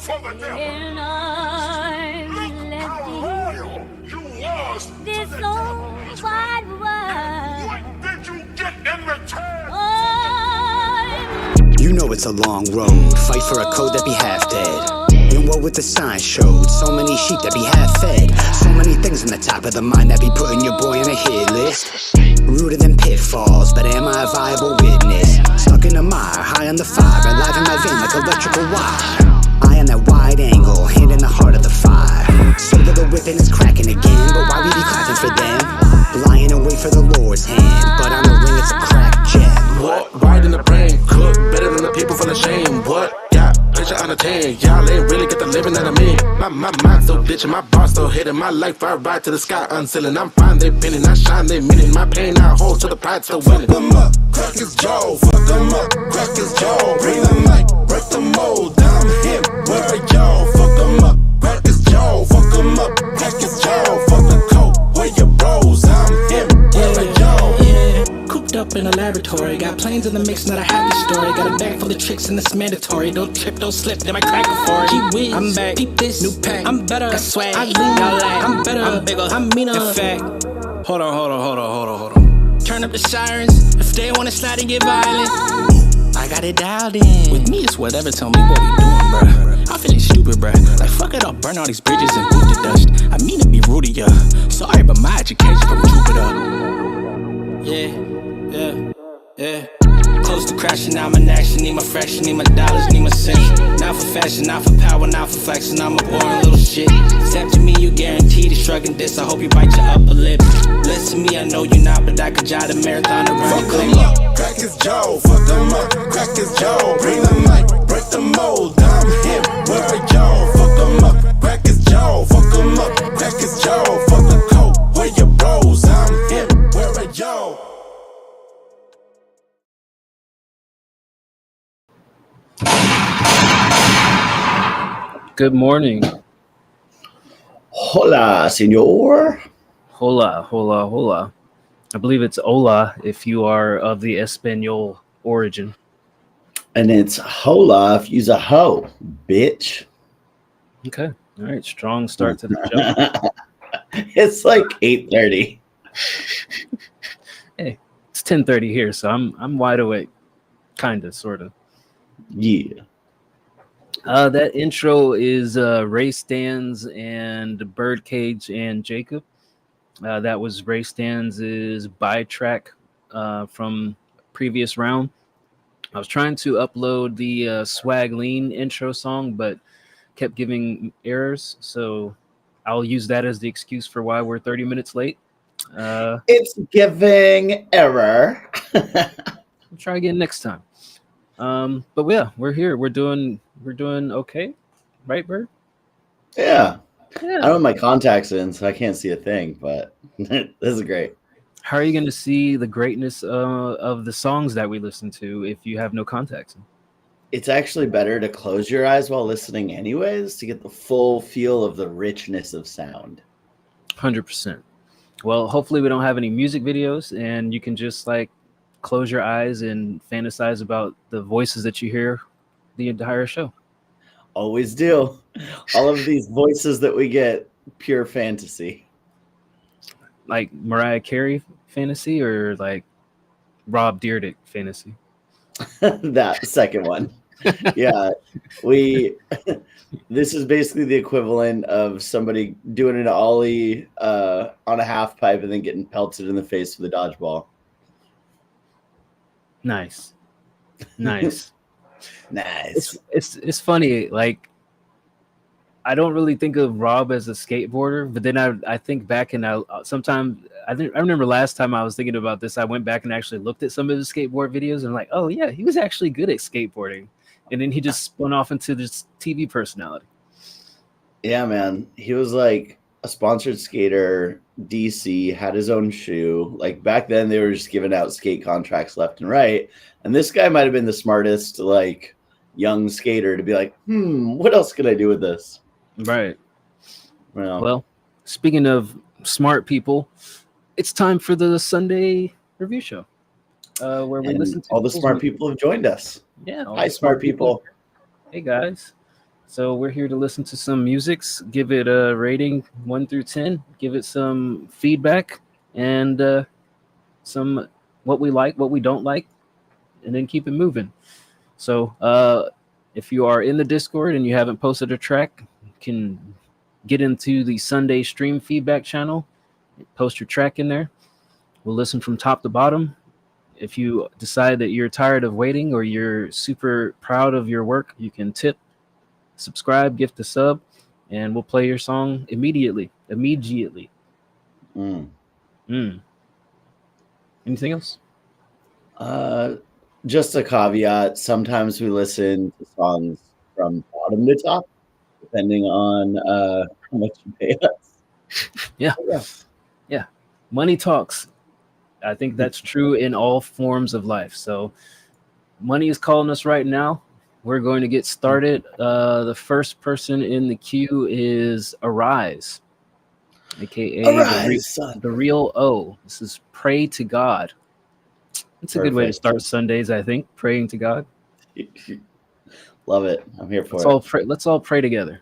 for the devil. And I'm Look how loyal you was this to the old devil. wide world. What did you get in return? I'm You know it's a long road. Fight for a code that be half dead. And what with the sign showed? So many sheep that be half fed. So many things in the top of the mind that be putting your boy on a hit list. Rooted in pitfalls, but am I a viable witness? Stuck in a mire, high on the fire, alive in my vein like electrical wire. Eye on that wide angle, hand in the heart of the fire. So that the whipping is cracking again, but why we be clapping for them? Lying in wait for the Lord's hand, but on the ring it's a cracked gem. What? Right in the brain, cook better than the people full of shame. What? Got picture on the 10. Y'all ain't really get the living that I'm in. My mind still bitching, my bar still hitting. My life I ride to the sky unsealing. I'm fine, they pinning, I shine, they meaning. My pain I hold to the pride still winning. Fuck them up, crack his jaw. Fuck them up, crack his jaw. Bring the mic, break the mold. I'm him, where are y'all? Fuck them up, crack his jaw. Fuck them up, crack his jaw. Fuck the coat, where your bros? I'm him, where are y'all? Cooped up in a laboratory, got planes in the mix, not a happy story. Got a bag full of tricks and it's mandatory. Don't trip, don't slip, then I crack it for it. Gee whiz, I'm back, peep this, new pack. I'm better, got swag, I lean, y'all like. I'm better, I'm bigger, I'm meaner. In fact, hold on. Turn up the sirens, if they wanna slide and get violent. I got it dialed in. With me, it's whatever, tell me what we doing, bruh. I'm feeling stupid, bruh. Like, fuck it, I'll burn all these bridges and boot the dust. I mean to be rude to ya. Sorry, but my education from Jupiter. Yeah. Close to crashing, I'm in action. Need my fraction, need my dollars, need my cents. Not for fashion, not for power, not for flexing. I'm a boring little shit. Except to me, you guaranteed to shrugging this. I hope you bite your upper lip. Listen to me, I know you not, but I could jog the marathon around your clip. Fuck them up, crack his jaw. Fuck them up, crack his jaw. Bring the mic, break the mold. I'm him, where are y'all? Fuck them up, crack his jaw. Fuck them up, crack his jaw. Fuck the coat, where your bros? I'm him, where are y'all? Good morning. Hola, senor. Hola. I believe it's hola if you are of the Espanol origin. And it's hola if you's a hoe, bitch. Okay. All right. Strong start to the show. It's like 8:30. Hey, it's 10:30 here, so I'm wide awake. Kinda, sorta. Yeah. That intro is Ray Stans and Birdcage and Jacob. That was Ray Stans' by track from previous round. I was trying to upload the Swag Lean intro song, but kept giving errors. So I'll use that as the excuse for why we're 30 minutes late. It's giving error. We'll try again next time. But yeah, we're here. We're doing okay, right, Bird? Yeah. I don't have my contacts in, so I can't see a thing, but this is great. How are you going to see the greatness of the songs that we listen to if you have no contacts in? It's actually better to close your eyes while listening anyways to get the full feel of the richness of sound. 100%. Well, hopefully we don't have any music videos and you can just like close your eyes and fantasize about the voices that you hear the entire show. Always do. All of these voices that we get, pure fantasy. Like Mariah Carey fantasy or like Rob Dyrdek fantasy? That second one. Yeah. This is basically the equivalent of somebody doing an ollie on a half pipe and then getting pelted in the face with a dodgeball. Nice. Nice. It's funny. Like, I don't really think of Rob as a skateboarder, but then I think back and I remember last time I was thinking about this, I went back and actually looked at some of his skateboard videos and I'm like, oh yeah, he was actually good at skateboarding. And then he just spun off into this TV personality. Yeah, man. He was like a sponsored skater, DC, had his own shoe. Like back then they were just giving out skate contracts left and right. And this guy might have been the smartest, like, young skater to be like, what else could I do with this? Right. Well, speaking of smart people, it's time for the Sunday review show, where we listen to all the smart people have joined us. Yeah. Hi, smart people. Hey, guys. So we're here to listen to some musics, give it a rating 1 through 10, give it some feedback, and some what we like, what we don't like, and then keep it moving. So if you are in the Discord and you haven't posted a track, you can get into the Sunday stream feedback channel, post your track in there. We'll listen from top to bottom. If you decide that you're tired of waiting or you're super proud of your work, you can tip, subscribe, gift a sub, and we'll play your song immediately. Mm. Anything else? Just a caveat. Sometimes we listen to songs from bottom to top, depending on how much you pay us. Yeah. Money talks. I think that's true in all forms of life. So money is calling us right now. We're going to get started. The first person in the queue is Arise, aka the real O. This is Pray to God. It's a good way to start Sundays, I think. Praying to God. Love it. I'm here for it. Let's all pray together.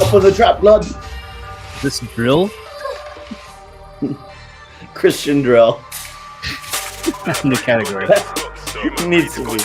Up on the trap, blood. This drill? Christian drill. New category. Needs to be.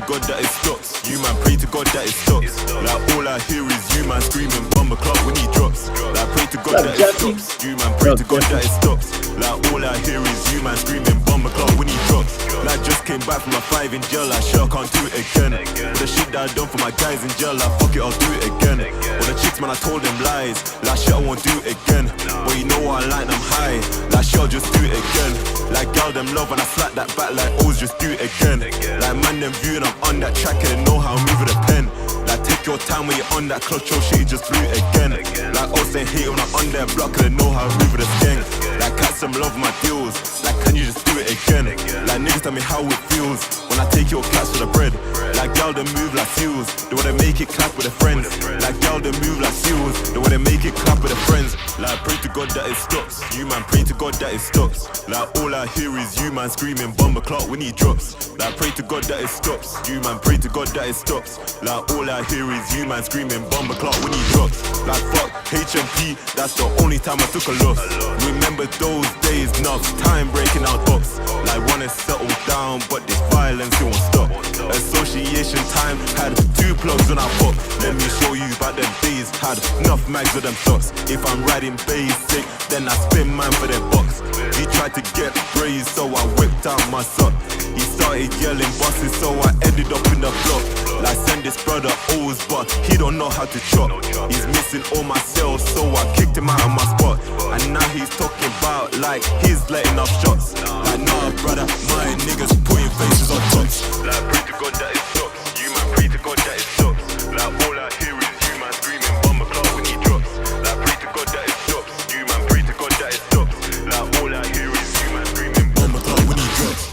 God that it stops. You man pray to God that it stops. Like all I hear is you man screaming bomber clock when he drops. Like pray to God that it stops. You man pray to God that it stops. Like all I hear is you man screaming bomber clock when he drops. Like just came back from a 5 in jail. Like sure can't do it again. The shit that I done for my guys in jail. Like fuck it, I'll do it again. All the chicks man I told them lies. Like shit I won't do it again. But you know what I like them high. Like shit I'll just do it again. Like girl them love and I slap that back like O's just do it again. Like man them viewing I'm on that track and they know how I move with a pen. Like take your time when you're on that clutch, your shit just blew it again. Like O's they hate when I'm on their block and they know how I move with a gang. Like cats them love my deals. Like can you just do it again? Like niggas tell me how it feels when I take your cats for the bread. Like girl them move like seals. They wanna make it clap with their friends. Like girl them move like seals. They wanna make it clap with their friends. Like pray to God that it stops. You man pray to God that it stops. Like all I hear is you man screaming bomber clock when he drops. Like pray to God that it stops. You man pray to God that it stops. Like all I hear is you man screaming bomber clock when he drops. Like fuck HMP, that's the only time I took a loss. Remember those days, enough time breaking out box. Like wanna settle down, but this violence it won't stop. Association time had 2 plugs on our pop. Let me show you about them days, had enough mags of them thoughts. If I'm riding basic, then I spin mine for their box. He tried to get praise, so I whipped out my sock. He started yelling bosses, so I ended up in the block. Like send this brother O's, but he don't know how to chop. He's missing all my cells, so I kicked him out of my spot. And now he's talking about like he's letting off shots. Like nah brother, my niggas putting faces on tops. Like pray to God that it stops. You man pray to God that it stops. Like all I hear is you man screaming bomber clock when he drops. Like pray to God that it stops. You man pray to God that it stops. Like all I hear is you man screaming bomber clock when he drops.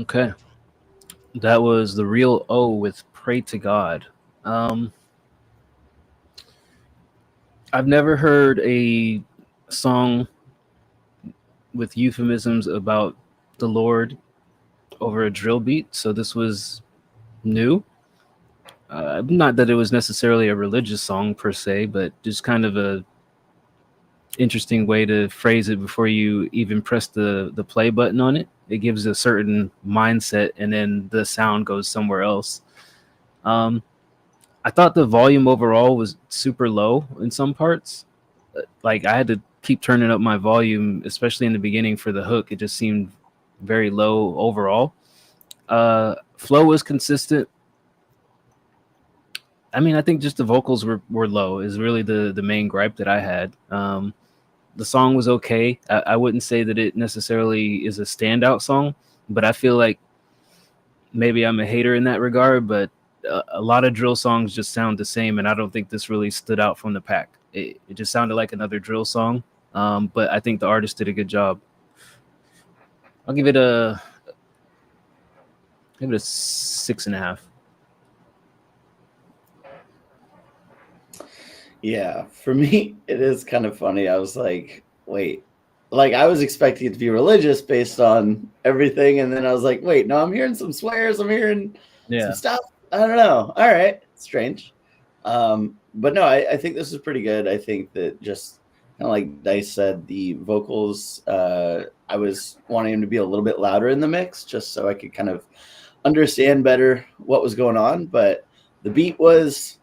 Okay. That was the real O with Pray to God. I've never heard a song with euphemisms about the Lord over a drill beat, so this was new. Not that it was necessarily a religious song per se, but just kind of a interesting way to phrase it before you even press the play button on it. It gives a certain mindset and then the sound goes somewhere else. I thought the volume overall was super low in some parts. Like I had to keep turning up my volume, especially in the beginning for the hook. It just seemed very low overall. Flow was consistent. I mean, I think just the vocals were low is really the main gripe that I had. The song was okay. I wouldn't say that it necessarily is a standout song, but I feel like maybe I'm a hater in that regard, but a lot of drill songs just sound the same, and I don't think this really stood out from the pack. It just sounded like another drill song, but I think the artist did a good job. I'll give it a Give it a 6.5. Yeah, for me, it is kind of funny. I was like, wait, like I was expecting it to be religious based on everything, and then I was like, wait, no, I'm hearing some swears, I'm hearing some stuff. I don't know. All right, strange. But no, I think this is pretty good. I think that just kind of like Dice said, the vocals, I was wanting him to be a little bit louder in the mix, just so I could kind of understand better what was going on. But the beat was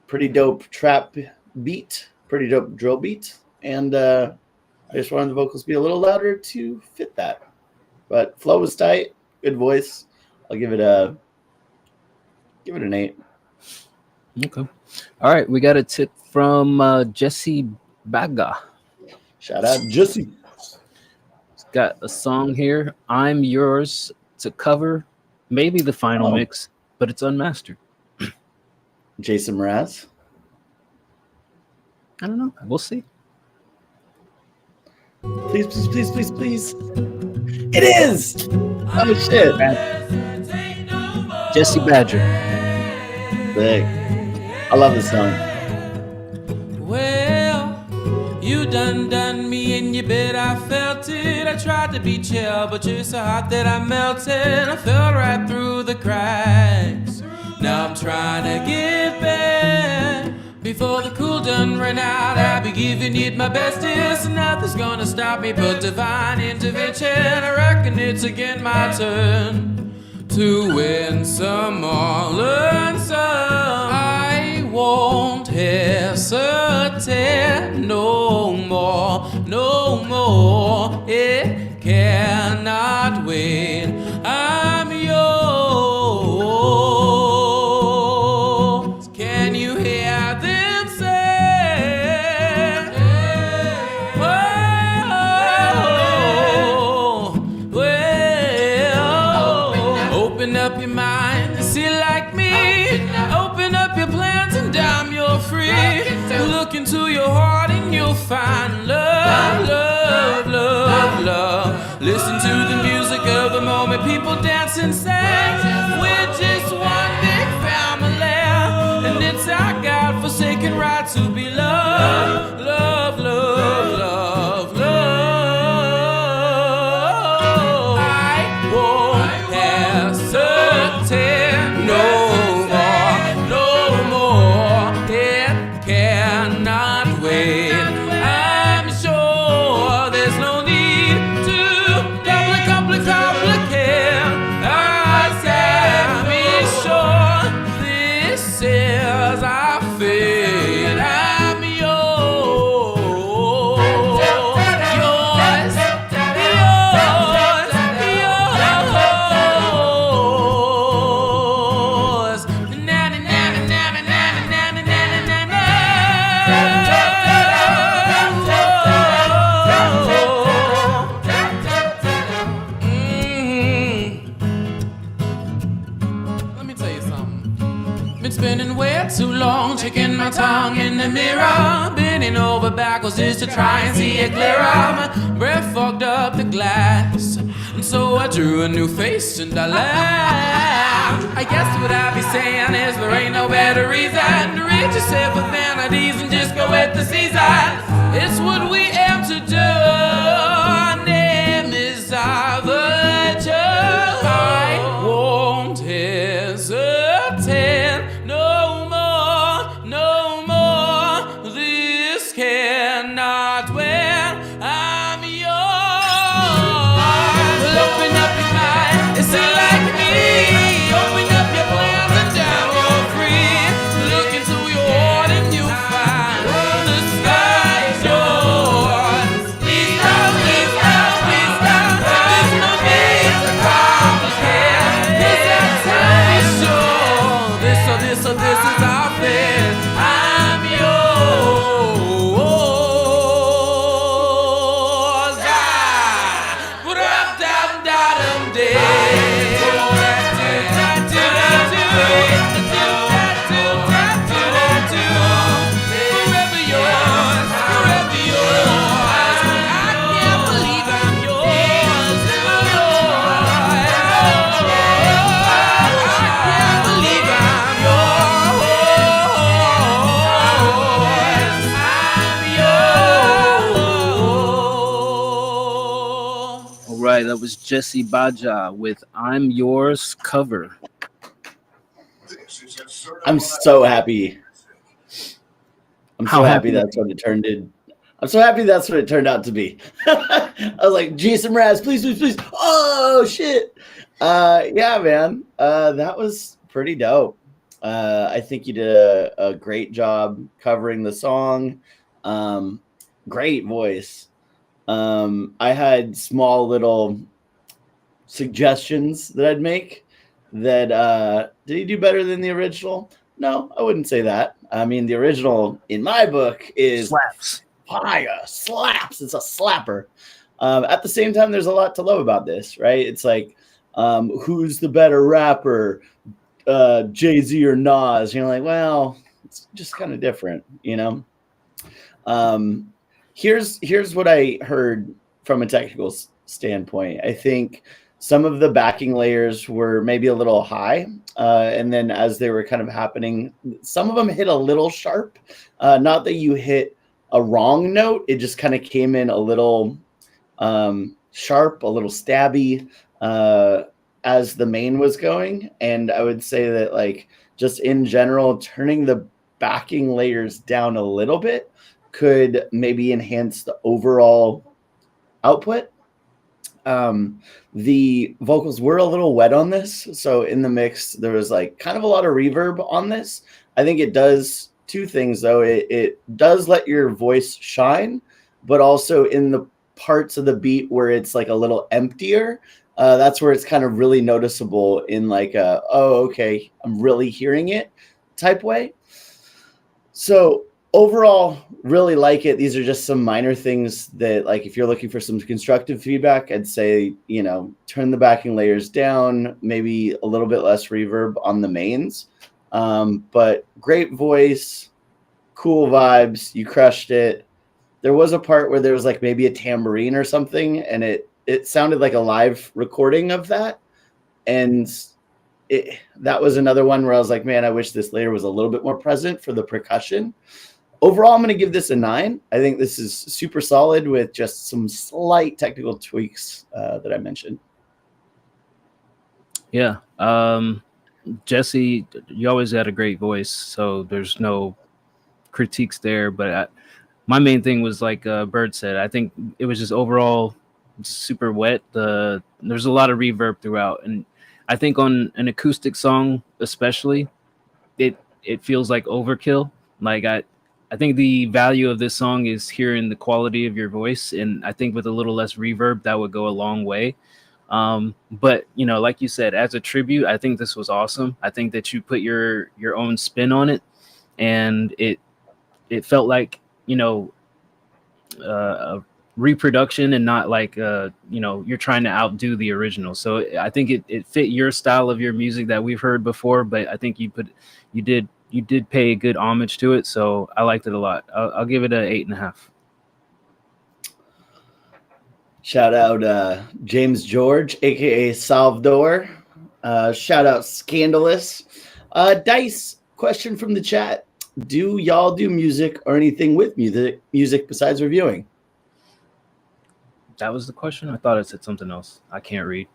pretty dope trap beat, pretty dope drill beat, and I just wanted the vocals to be a little louder to fit that. But flow was tight, good voice. I'll give it an 8. Okay. All right, we got a tip from Jesse Baga. Shout out Jesse. He's got a song here, "I'm Yours," to cover, maybe the final mix, but it's unmastered. Jason Mraz. I don't know. We'll see. Please, please, please, please, please. It is. Oh shit. Jesse Badger. Sick. I love this song. Well, you done me and you bet I felt it. I tried to be chill, but you're so hot that I melted. I fell right through the cracks. Now I'm trying to get back. Before the cool done ran out, I'll be giving it my bestest. Nothing's gonna stop me but divine intervention. I reckon it's again my turn to win some or learn some. I won't hesitate no more, no more. It cannot wait. I'm yours. Can you hear them say? Oh, well, open up your mind, see like me. Open up your plans and damn, you're free. Look into your heart and you'll find love, love, love, love. Listen to the music of the moment, people dance and sing. We're just one big family, and it's our God-forsaken right to be loved, love, love, love, love. I won't hesitate no more, no more. It cannot wait. I'm sure there's no need to complicate. I said, be sure this is our fate. I'm yours, yours, yours, yours. Na na na na na na na na na na na. Let me tell you something. Been spending way too long, checking my tongue in the mirror, bending over backwards just to try and see it clearer. My breath fogged up the glass, and so I drew a new face and I laughed. I guess what I be saying is there ain't no better reason to rid yourself of vanities and just go with the season. It's what we aim to do. Our name is our virtue. I won't hesitate no more, no more. This cannot wait. I'm yours. Well, open up your mind and see like me. Open up your plans and down you're free. Look into your heart and you'll find the sky's yours. was Jesse Baja with "I'm Yours" cover. I'm so happy. I'm so happy that's what it turned in. I'm so happy that's what it turned out to be. I was like, Jason Mraz, please, please, please. Oh shit. Yeah, man. That was pretty dope. I think you did a great job covering the song. Great voice. I had small little suggestions that I'd make that did he do better than the original? No, I wouldn't say that. I mean, the original in my book is Slaps. fire, slaps. It's a slapper. At the same time, there's a lot to love about this, right? It's like, who's the better rapper, Jay-Z or Nas? You're like, well, it's just kind of different, you know? Here's what I heard from a technical standpoint. I think some of the backing layers were maybe a little high. And then as they were kind of happening, some of them hit a little sharp. Not that you hit a wrong note. It just kind of came in a little sharp, a little stabby as the main was going. And I would say that, like, just in general, turning the backing layers down a little bit could maybe enhance the overall output. The vocals were a little wet on this. So in the mix, there was like kind of a lot of reverb on this. I think it does two things though. It does let your voice shine, but also in the parts of the beat where it's like a little emptier, that's where it's kind of really noticeable in like a, oh, okay, I'm really hearing it type way. So overall, really like it. These are just some minor things that, like, if you're looking for some constructive feedback, I'd say, you know, turn the backing layers down, maybe a little bit less reverb on the mains. But great voice, cool vibes. You crushed it. There was a part where there was like maybe a tambourine or something, and it sounded like a live recording of that. And that was another one where I was like, man, I wish this layer was a little bit more present for the percussion. Overall, I'm going to give this a 9. I think this is super solid with just some slight technical tweaks that I mentioned. Yeah. Jesse, you always had a great voice, so there's no critiques there. But my main thing was, like Bird said, I think it was just overall super wet. There's a lot of reverb throughout. And I think on an acoustic song especially, it feels like overkill. Like I think the value of this song is hearing the quality of your voice, and I think with a little less reverb, that would go a long way. But you know, like you said, as a tribute, I think this was awesome. I think that you put your own spin on it, and it felt like, you know, a reproduction and not like you know, you're trying to outdo the original. So I think it fit your style of your music that we've heard before, but I think you did pay a good homage to it, so I liked it a lot. I'll give it an 8.5. Shout out James George, aka Salvador. Shout out Scandalous. Dice, question from the chat: do y'all do music or anything with music besides reviewing? That was the question? I thought it said something else. I can't read.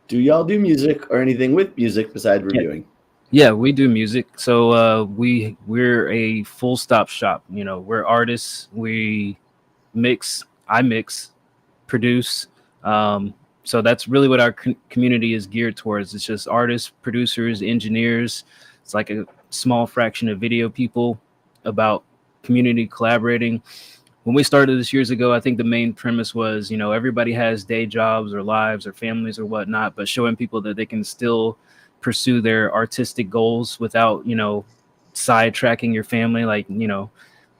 Do y'all do music or anything with music besides reviewing? Yeah, we do music. So we're a full stop shop. You know, we're artists. We mix. I mix, produce. So that's really what our community is geared towards. It's just artists, producers, engineers. It's like a small fraction of video people, about community collaborating. When we started this years ago, I think the main premise was, you know, everybody has day jobs or lives or families or whatnot, but showing people that they can still pursue their artistic goals without, you know, sidetracking your family. Like, you know,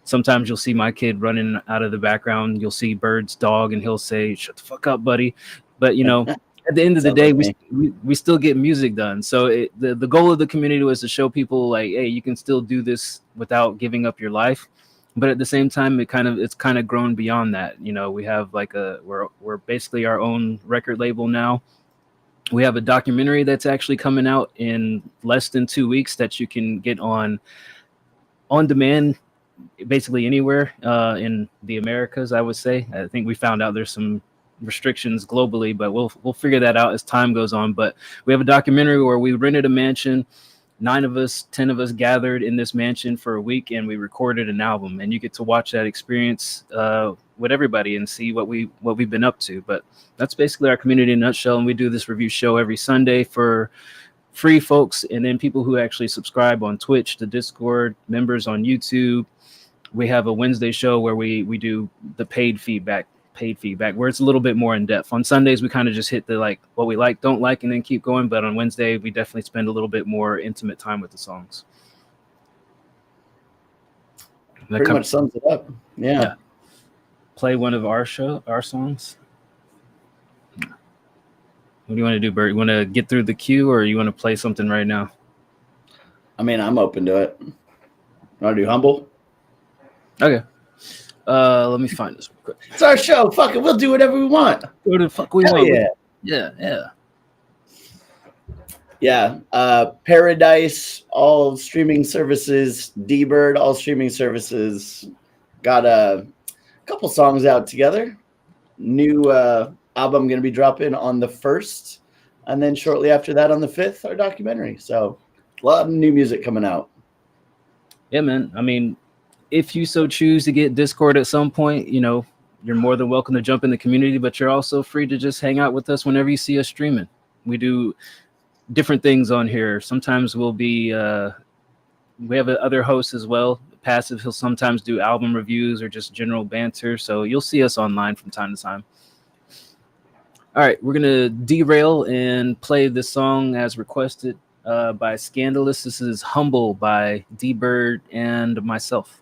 sometimes you'll see my kid running out of the background. You'll see Bird's dog and he'll say, "Shut the fuck up, buddy." But, you know, at the end of the day, we still get music done. So the goal of the community was to show people, like, hey, you can still do this without giving up your life. But at the same time, it's kind of grown beyond that. You know, we have like we're basically our own record label now. We have a documentary that's actually coming out in less than 2 weeks that you can get on demand, basically anywhere in the Americas, I would say. I think we found out there's some restrictions globally, but we'll figure that out as time goes on. But we have a documentary where we rented a mansion. 10 of us gathered in this mansion for a week, and we recorded an album, and you get to watch that experience with everybody and see what we've been up to. But that's basically our community in a nutshell. And we do this review show every Sunday for free folks, and then people who actually subscribe on Twitch, the Discord, members on YouTube. We have a Wednesday show where we do the paid feedback where it's a little bit more in depth. On Sundays, we kind of just hit the like what we like, don't like, and then keep going. But on Wednesday, we definitely spend a little bit more intimate time with the songs. Pretty much sums it up. Yeah. Play one of our songs. What do you want to do, Bert? You want to get through the queue, or you want to play something right now? I mean, I'm open to it. Want to do Humble? Okay. Let me find this real quick. It's our show. Fuck it. We'll do whatever we want. What the fuck we Hell want? Yeah. Paradise, all streaming services. D-Bird, all streaming services. Got a couple songs out together. New album going to be dropping on the 1st. And then shortly after that on the 5th, our documentary. So a lot of new music coming out. Yeah, man. I mean, if you so choose to get Discord at some point, you know, you're more than welcome to jump in the community, but you're also free to just hang out with us whenever you see us streaming. We do different things on here. Sometimes we'll be, we have other hosts as well. Passive, he'll sometimes do album reviews or just general banter. So you'll see us online from time to time. All right, we're going to derail and play this song as requested by Scandalous. This is Humble by D-Bird and myself.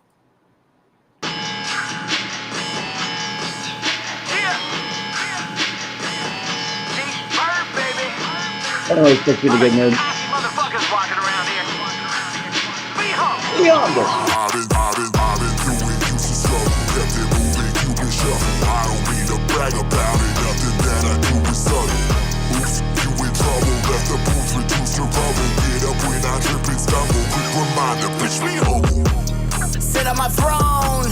I don't expect you to get nerd. Be humble. I've been doing you some slow. Kept it moving, you been shuffle. I don't mean to brag about it. Nothing that I do is subtle. Oops, you in trouble. Left the booth, reduced to rubble. Get up when I trip and stumble. Quick reminder, bitch, me humble. Sit on my throne.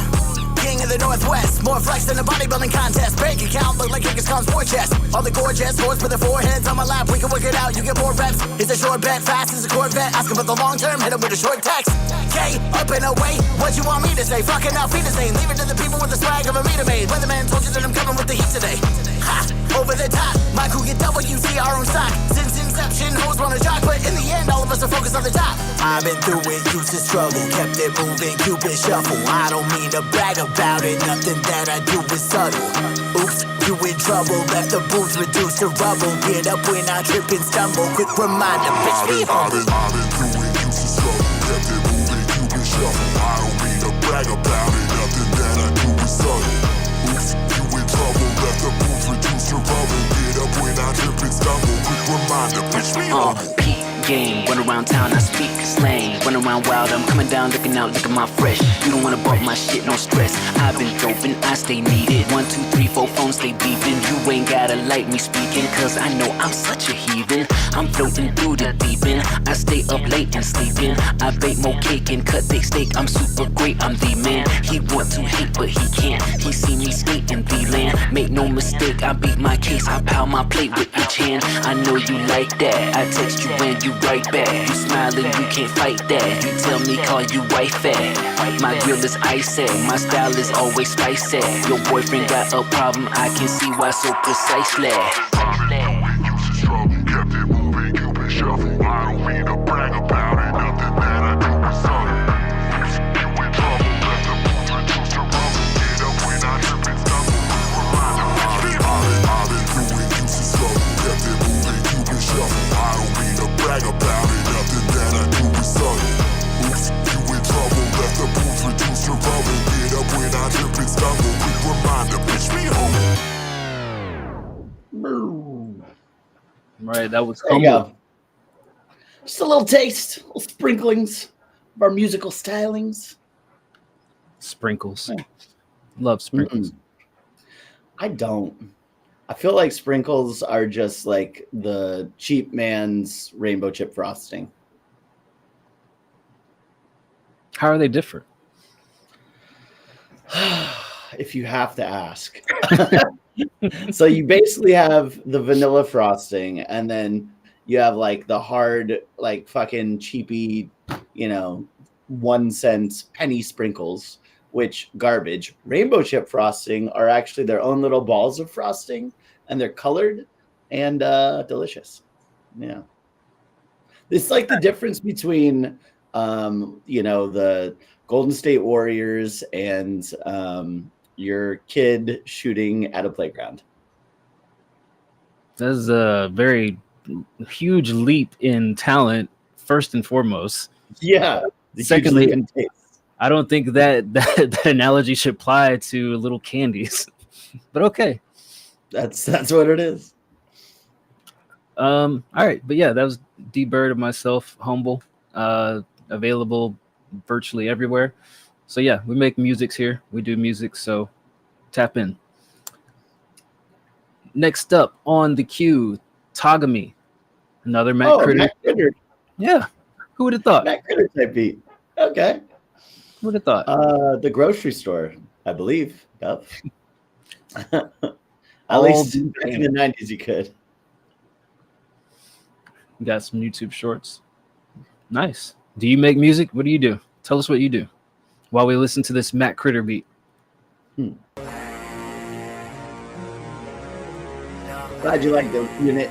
King of the Northwest, more flex than a bodybuilding contest. Bank account look like Genghis Khan's war chest. All the gorgeous horse with their foreheads on my lap. We can work it out, you get more reps. It's a short bet, fast as a Corvette. Ask about the long term, hit him with a short text. K, up and away. What you want me to say? Fucking out, feet to say. Leave it to the people with the swag of a meter maid. Weatherman told you that I'm coming with the heat today. Ha, over the top. My crew get WC our own stock. Since inception, hoes wanna jock, but in the end, all of us are focused on the top. I've been through it, used to struggle, kept it moving, Cupid shuffle. I don't mean to brag about it, nothing that I do is subtle. Oops, you in trouble, left the booth reduced to rubble. Get up when I trip and stumble. Quick reminder, bitch, be humble. I've been doing you some slow. Kept it moving, you been shuffle. I don't mean to brag about it. Nothing that I do is subtle. Oops, you in trouble. Left the booth reduced to rubble. Get up when I trip and stumble. Quick reminder, bitch, be humble. Game, run around town, I speak slang. Run around wild, I'm coming down, looking out, look at my fresh. You don't wanna bump my shit, no stress. I've been doping, I stay needed. 1, 2, 3, 4 phones stay beeping. You ain't gotta like me speaking, cause I know I'm such a heathen. I'm floating through the deep end. I stay up late and sleeping. I bake more cake and cut big steak. I'm super great, I'm the man. He want to hate, but he can't. He see me skate in the land. Make no mistake, I beat my case. I pound my plate with each hand. I know you like that. I text you when you right back. You smiling, you can't fight that. You tell me call you wife at. My grill is icy. My style is always spicy. Your boyfriend got a problem, I can see why so precisely. Kept it moving, you been shuffle. I don't mean to brag about it. Nothing that I do is subtle. You in trouble, left the booth reduced to rubble. Get up when I trip and stumble. Reminder, I've been doing you some slow. Kept it moving, you been shuffle. I don't mean to brag about it. Nothing that I do is subtle. Oops, you in trouble, left the booth reduced to rubble. Get up when I trip and stumble. Quick reminder, bitch, me humble. Right, that was There you go. Just a little taste, little sprinklings of our musical stylings. Sprinkles. Love sprinkles. I don't. I feel like sprinkles are just like the cheap man's rainbow chip frosting. How are they different? If you have to ask. So you basically have the vanilla frosting, and then you have like the hard, like fucking cheapy, 1 cent penny sprinkles, which garbage. Rainbow chip frosting are actually their own little balls of frosting, and they're colored and delicious. Yeah. It's like the difference between, the Golden State Warriors and your kid shooting at a playground. That's a very huge leap in talent, first and foremost. Yeah. Secondly, I don't think that analogy should apply to little candies, but okay. That's what it is. All right, but yeah, that was D Bird of myself, Humble, available virtually everywhere. So yeah, we make music here. We do music, so tap in. Next up on the queue, Tagami, another Matt Critter. Matt Critter. Yeah, who would have thought? Matt Critter type beat. Okay. Who would have thought? The grocery store, I believe. Yep. At least back in the 90s, you could. You got some YouTube shorts. Nice. Do you make music? What do you do? Tell us what you do while we listen to this Matt Critter beat. Glad you like the unit.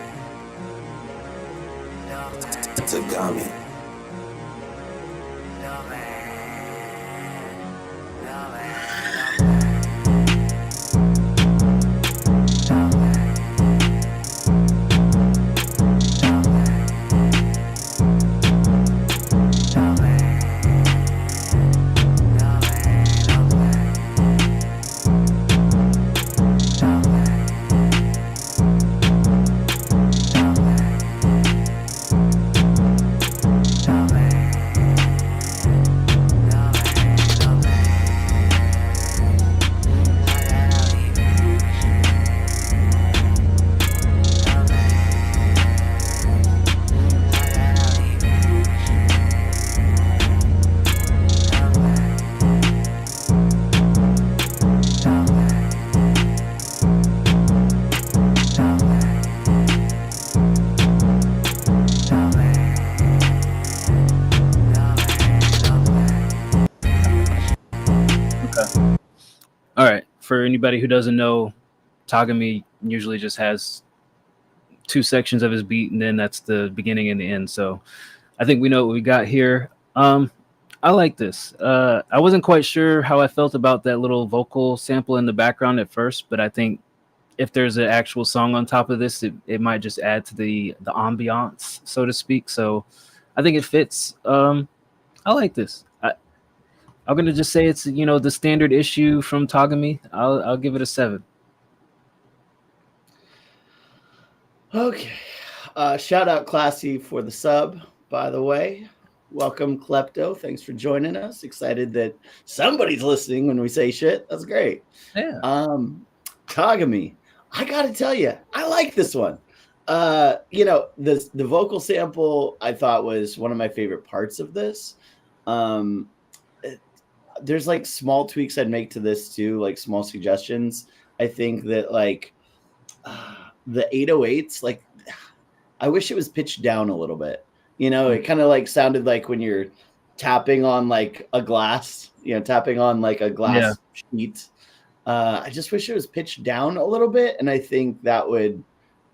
Tagami. All right. For anybody who doesn't know, Tagami usually just has 2 sections of his beat, and then that's the beginning and the end. So I think we know what we got here. I like this. I wasn't quite sure how I felt about that little vocal sample in the background at first, but I think if there's an actual song on top of this, it might just add to the ambiance, so to speak. So I think it fits. I like this. I'm gonna just say it's the standard issue from Tagami. I'll give it a 7. Okay. Shout out Classy for the sub, by the way. Welcome, Klepto. Thanks for joining us. Excited that somebody's listening when we say shit. That's great. Yeah. Tagami. I gotta tell you, I like this one. The vocal sample I thought was one of my favorite parts of this. There's like small tweaks I'd make to this too, like small suggestions. I think that like the 808s, like I wish it was pitched down a little bit. It kind of like sounded like when you're tapping on like a glass, tapping on like a glass sheet. I just wish it was pitched down a little bit, and I think that would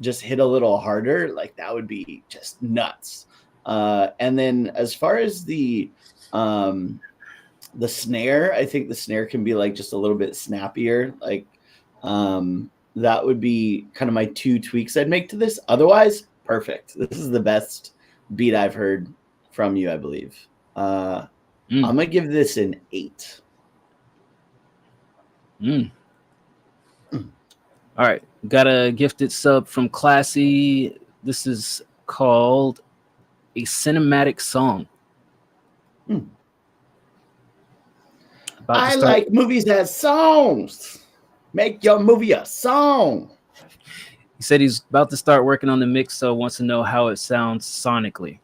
just hit a little harder. Like that would be just nuts. And then as far as the snare, I think the snare can be like just a little bit snappier. Like that would be kind of my 2 tweaks I'd make to this. Otherwise, perfect. This is the best beat I've heard from you, I believe. I'm gonna give this an 8. All right, got a gifted sub from Classy. This is called A Cinematic Song. I like movies as songs. Make your movie a song. He said he's about to start working on the mix, so wants to know how it sounds sonically.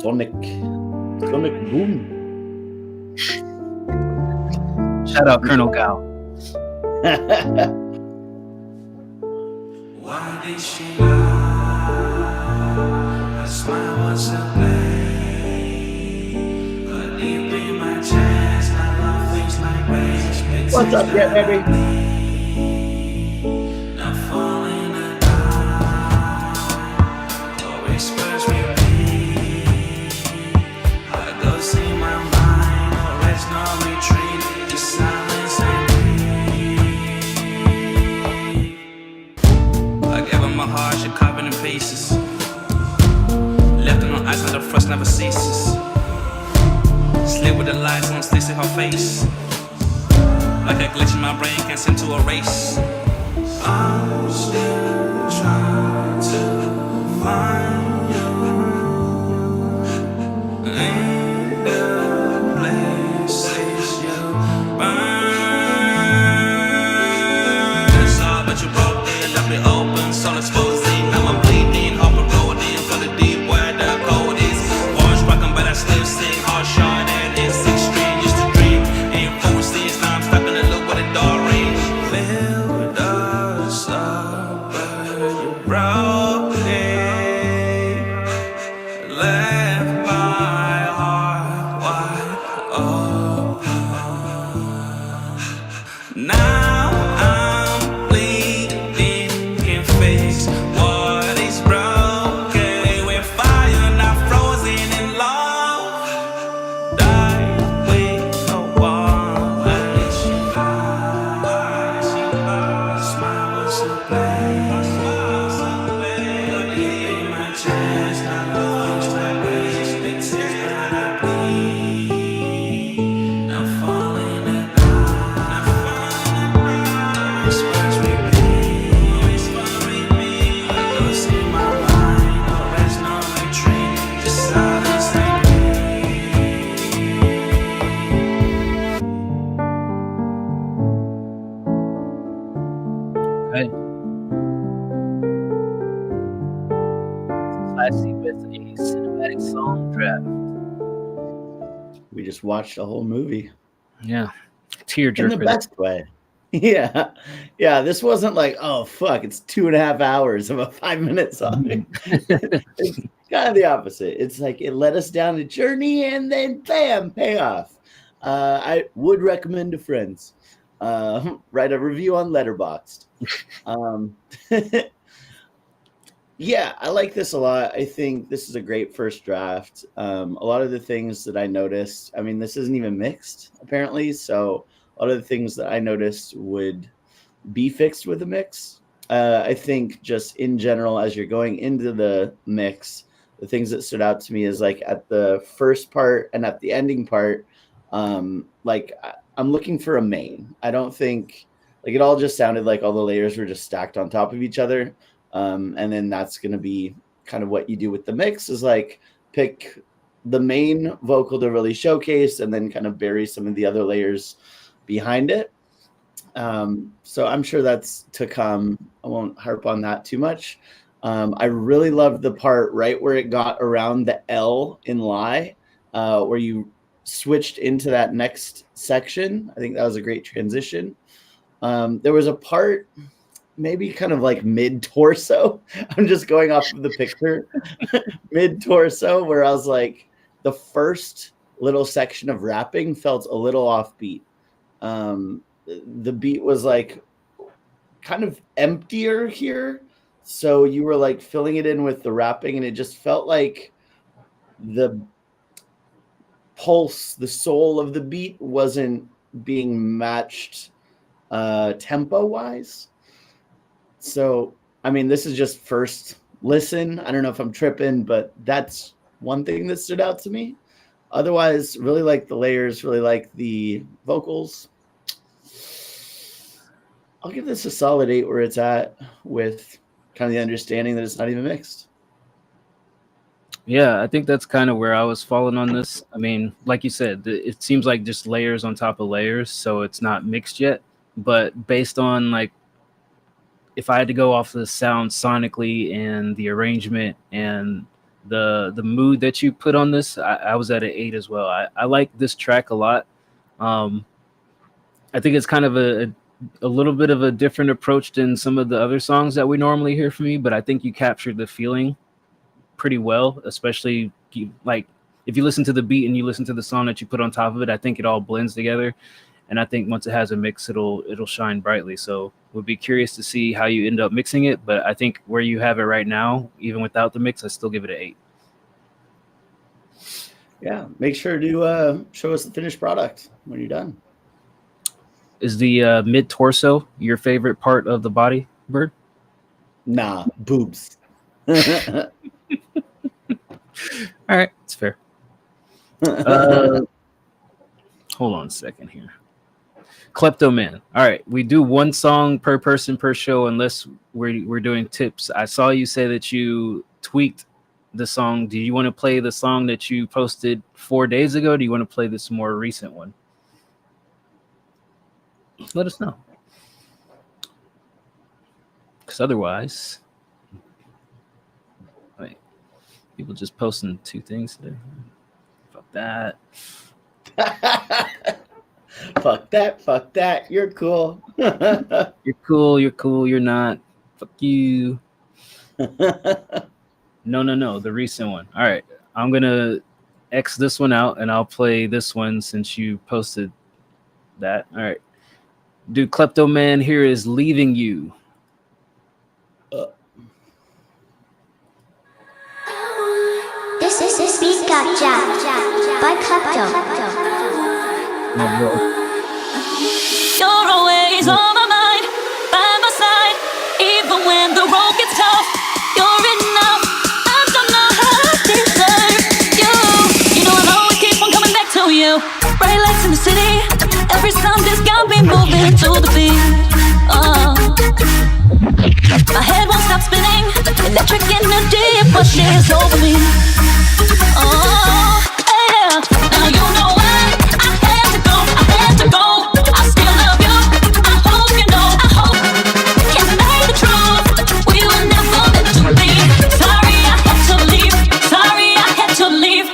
Sonic boom. Shout Shout out Colonel Gao. Why did she lie? Her smile was a blame. But deep in my chest, I love things like rage. What's up, yeah, baby? Now falling a lie, or whispers repeat. I go see my mind, or there's no retreat. The silence and I gave her my heart, she carving in pieces. Left her on ice and the frost never ceases. Slid with the lights on sticks in her face. Like a glitch in my brain, can't seem to erase. I'm still trying to find you in the places you burn. It's all but you broke it, left it open, soul exposing. Now I'm bleeding, off the road in for the deep where the cold is. Orange rockin', but I still sing hard shot and it's extreme. Used to dream, ain't forces, now I'm stuck in the loop with a door range. Filled us up, but you broke it. Left my heart wide open. Now I'm bleeding, can't fix what is broken. We're fire, not frozen in love. Die with no one. Why did she lie? Smile was a blame. But deep in my chest, I love things like rage. Big tears that I bleed. Now falling at night. Whispers repeat. I go see my mind, no there's no retreat. Just silence and Okay. Classy with a cinematic song draft. We just watched a whole movie Yeah. in the Tearjerker. best way. Yeah. Yeah. This wasn't like, oh, fuck, it's 2.5 hours of a 5-minute song. It's kind of the opposite. It's like it led us down a journey and then bam, payoff. I would recommend to friends. Write a review on Letterboxd. Yeah, I like this a lot. I think this is a great first draft. A lot of the things that I noticed, I mean, this isn't even mixed, apparently. So a lot of the things that I noticed would be fixed with a mix. I think just in general, as you're going into the mix, the things that stood out to me is like at the first part and at the ending part, like I'm looking for a main. I don't think like it all just sounded like all the layers were just stacked on top of each other. And then that's going to be kind of what you do with the mix is like pick the main vocal to really showcase and then kind of bury some of the other layers behind it. So I'm sure that's to come. I won't harp on that too much. I really loved the part right where it got around the L in Lie, where you switched into that next section. I think that was a great transition. There was a part maybe kind of like mid-torso. I'm just going off of the picture. Mid-torso, where I was like, the first little section of rapping felt a little offbeat. The beat was like kind of emptier here. So you were like filling it in with the rapping, and it just felt like the pulse, the soul of the beat wasn't being matched tempo-wise. So, I mean, this is just first listen. I don't know if I'm tripping, but that's one thing that stood out to me. Otherwise, really like the layers, really like the vocals. I'll give this a solid 8 where it's at, with kind of the understanding that it's not even mixed. Yeah, I think that's kind of where I was falling on this. I mean, like you said, it seems like just layers on top of layers, so it's not mixed yet. But based on like, if I had to go off the sound sonically and the arrangement and the mood that you put on this, I was at an 8 as well. I like this track a lot. I think it's kind of a little bit of a different approach than some of the other songs that we normally hear from you, but I think you captured the feeling pretty well, especially like if you listen to the beat and you listen to the song that you put on top of it. I think it all blends together, and I think once it has a mix, it'll shine brightly. So we'll be curious to see how you end up mixing it, but I think where you have it right now, even without the mix, I still give it an 8. Yeah, make sure to show us the finished product when you're done. Is the mid torso your favorite part of the body, Bird? Nah, boobs. All right, it's fair. Hold on a second here. Kleptoman. All right, we do one song per person per show unless we're doing tips. I saw you say that you tweaked the song. Do you want to play the song that you posted 4 days ago? Do you want to play this more recent one? Let us know. Because otherwise, wait, people just posting 2 things today. Fuck that. Fuck that. Fuck that. You're cool. You're cool. You're cool. You're not. Fuck you. No. The recent one. All right. I'm going to X this one out and I'll play this one since you posted that. All right. Dude, Kleptoman here is Leaving You. This beat got jacked by Klepto. You're always on my mind, by my side. Even when the road gets tough, you're enough. I don't know how to deserve you. You know I'll always keep on coming back to you. Bright lights in the city, every sound just got me moving to the beat. Oh, my head won't stop spinning, electric energy pushes over me. Oh, yeah. Now you know why I had to go. I still love you. I hope you know. I hope can't deny the truth. We were never meant to be. Sorry I had to leave. Sorry I had to leave.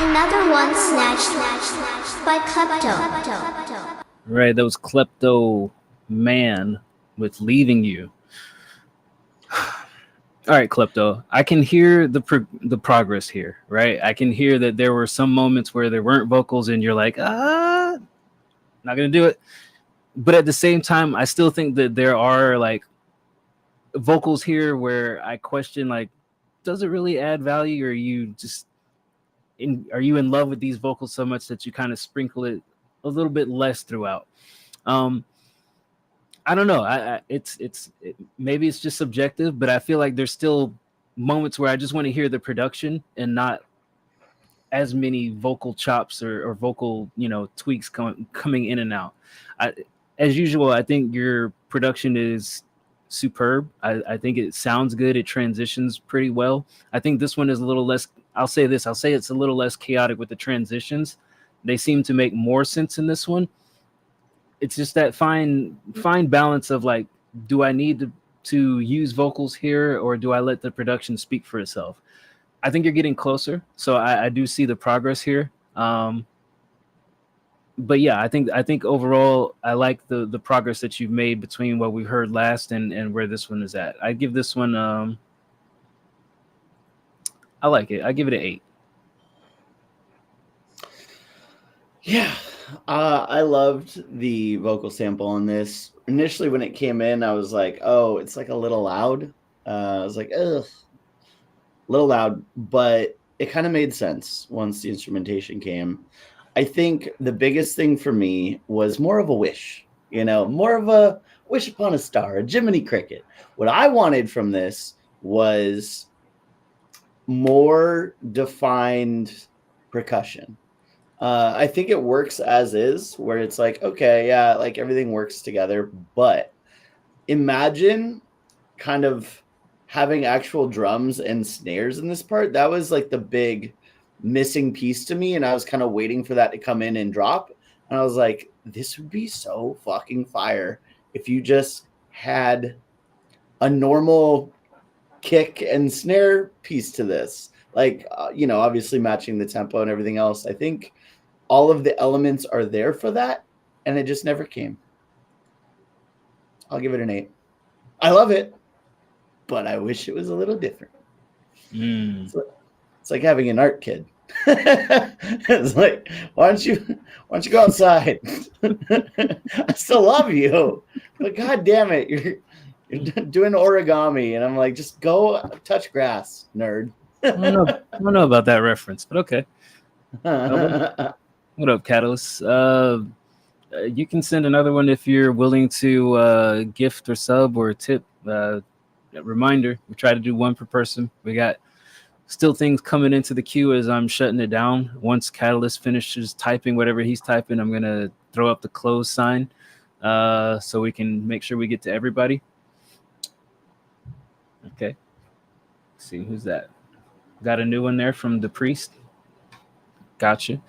Another one snatched by Klepto. Right, that was Kleptoman with Leaving You. All right, Klepto, I can hear the progress here, right? I can hear that there were some moments where there weren't vocals and you're like, not gonna do it. But at the same time, I still think that there are like vocals here where I question, like, does it really add value, or are you in love with these vocals so much that you kind of sprinkle it a little bit less throughout? I don't know. Maybe it's just subjective, but I feel like there's still moments where I just want to hear the production and not as many vocal chops or vocal, tweaks coming in and out. As usual, I think your production is superb. I think it sounds good. It transitions pretty well. I think this one is a little less. I'll say it's a little less chaotic with the transitions. They seem to make more sense in this one. It's just that fine balance of like, do I need to use vocals here, or do I let the production speak for itself? I think you're getting closer, so I do see the progress here. But yeah, I think overall I like the progress that you've made between what we heard last and where this one is at. I give this one I like it. I give it an 8. Yeah, I loved the vocal sample on this. Initially, when it came in, I was like, "Oh, it's like a little loud." I was like, "Ugh, a little loud," but it kind of made sense once the instrumentation came. I think the biggest thing for me was more of a wish, more of a wish upon a star, a Jiminy Cricket. What I wanted from this was more defined percussion. I think it works as is, where it's like, okay, yeah, like everything works together, but imagine kind of having actual drums and snares in this part. That was like the big missing piece to me, and I was kind of waiting for that to come in and drop, and I was like, this would be so fucking fire if you just had a normal kick and snare piece to this, like obviously matching the tempo and everything else. I think all of the elements are there for that, and it just never came. I'll give it an 8. I love it, but I wish it was a little different. It's like having an art kid. It's like, why don't you go outside? I still love you, but god damn it, you're doing origami, and I'm like, just go touch grass, nerd. I don't know about that reference, but okay. What up, Catalyst? You can send another one if you're willing to gift or sub or tip. Reminder, we try to do one per person. We got still things coming into the queue as I'm shutting it down. Once Catalyst finishes typing whatever he's typing, I'm going to throw up the close sign so we can make sure we get to everybody. Okay. Let's see, who's that? Got a new one there from the Priest. Gotcha.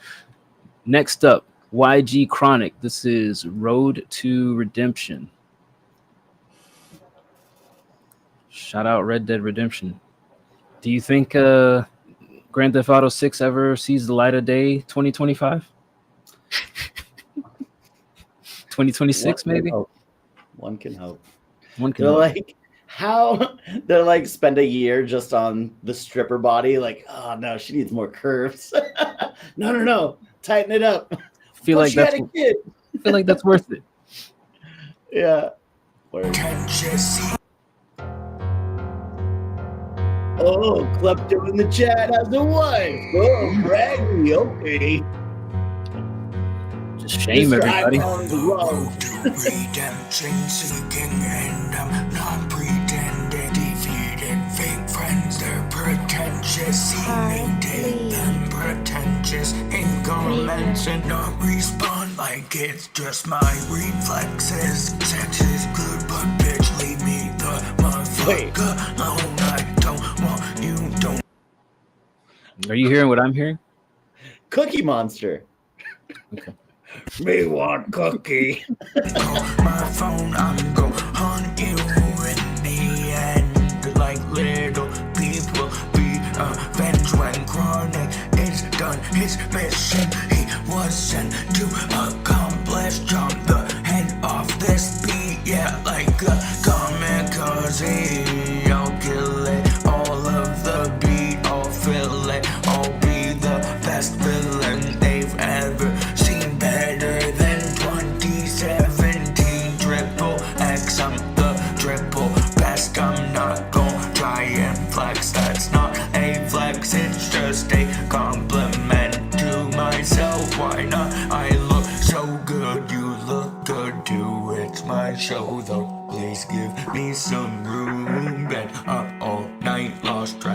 Next up, YG Chronic. This is Road to Redemption. Shout out Red Dead Redemption. Do you think Grand Theft Auto 6 ever sees the light of day 2025? 2026 maybe? One can hope. They're like, how they're like spend a year just on the stripper body, like, oh no, she needs more curves. No, tighten it up. I feel like that's worth it. Yeah. Oh, Klepto in the chat has a wife. Oh, braggy, okay. Just shame everybody. On the road to redemption seeking, and I'm not pretending. Defeated fake friends, they're pretentious. Imitating them pretentious in comments and not respond like it's just my reflexes. Sex is good, but bitch, leave me the motherfucker alone. I don't want you, don't. Are you hearing what I'm hearing? Cookie Monster. Okay. Me want cookie. My phone, I'm gon' hunt you in the end. Like little people be avenged when Chronic is done his mission. He was sent to accomplish. Jump the head off this beat, yeah, like a kamikaze. I'll kill it, all of the beat, I'll fill it. I'll be the best villain they've ever seen. Better than 2017. Triple X, I'm the triple best. I'm not gon' try and flex. That's not a flex, it's just a compliment to myself. Why not? I look so good, you look good too. It's my show though. Please give me some room. Been up all night, lost track.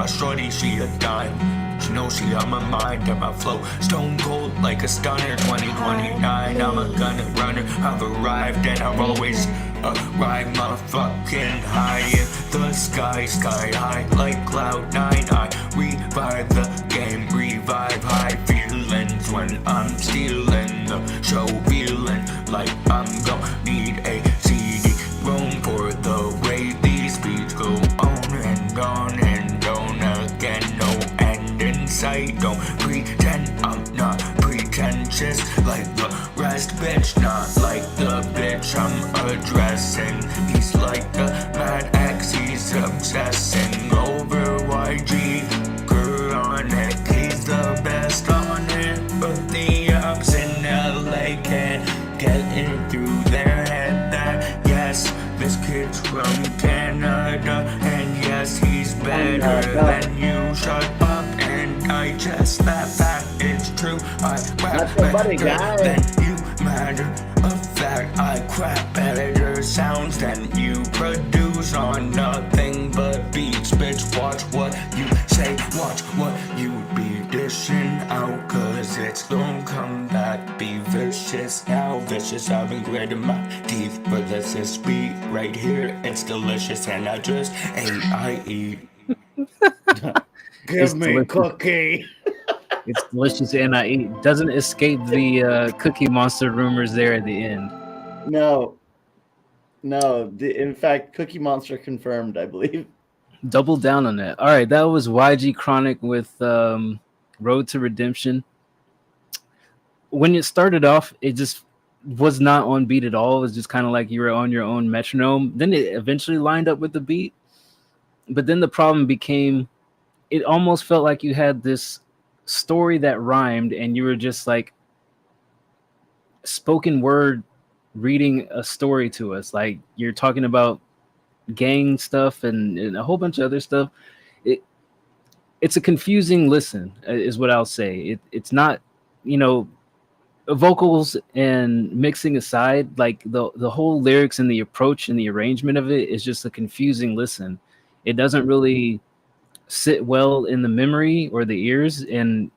shorty, she a dime. She knows she on my mind and my flow stone cold like a stunner. 2029, I'm a gunner runner. I've arrived and I've always arrived. Motherfucking high in the sky, sky high like cloud 9. I revive the game, revive high feelings when I'm stealing the show, feeling like I'm gonna need a CD-ROM for the way these beats go on and on and on again. No end in sight. Don't pretend I'm not pretentious like the rest, bitch. Not like the bitch I'm addressing. He's like the mad ex, he's obsessing over YG. Chronic, he's the best on it, but the ups in LA can't get it through their head that yes, this kid's from Canada, and yes, he's better than you. Shut up and digest that fact. It's true, I rap better than you. Matter of fact, I crap better sounds than you. Produce on nothing but beats, bitch. Watch what you say, watch what you be dishing out, cause it's gonna come back. Be vicious now, vicious. I've been gritting my teeth, but let's just be right here. It's delicious, and I just ate, I eat. Give me a cookie. It's delicious and I eat. Doesn't escape the Cookie Monster rumors there at the end. No. In fact, Cookie Monster confirmed, I believe. Double down on that. All right, that was YG Chronic with Road to Redemption. When it started off, it just was not on beat at all. It was just kind of like you were on your own metronome. Then it eventually lined up with the beat. But then the problem became, it almost felt like you had this story that rhymed and you were just like spoken word reading a story to us. Like you're talking about gang stuff and a whole bunch of other stuff. It's a confusing listen is what I'll say. It's not, vocals and mixing aside, like the whole lyrics and the approach and the arrangement of it is just a confusing listen. It doesn't really sit well in the memory or the ears, and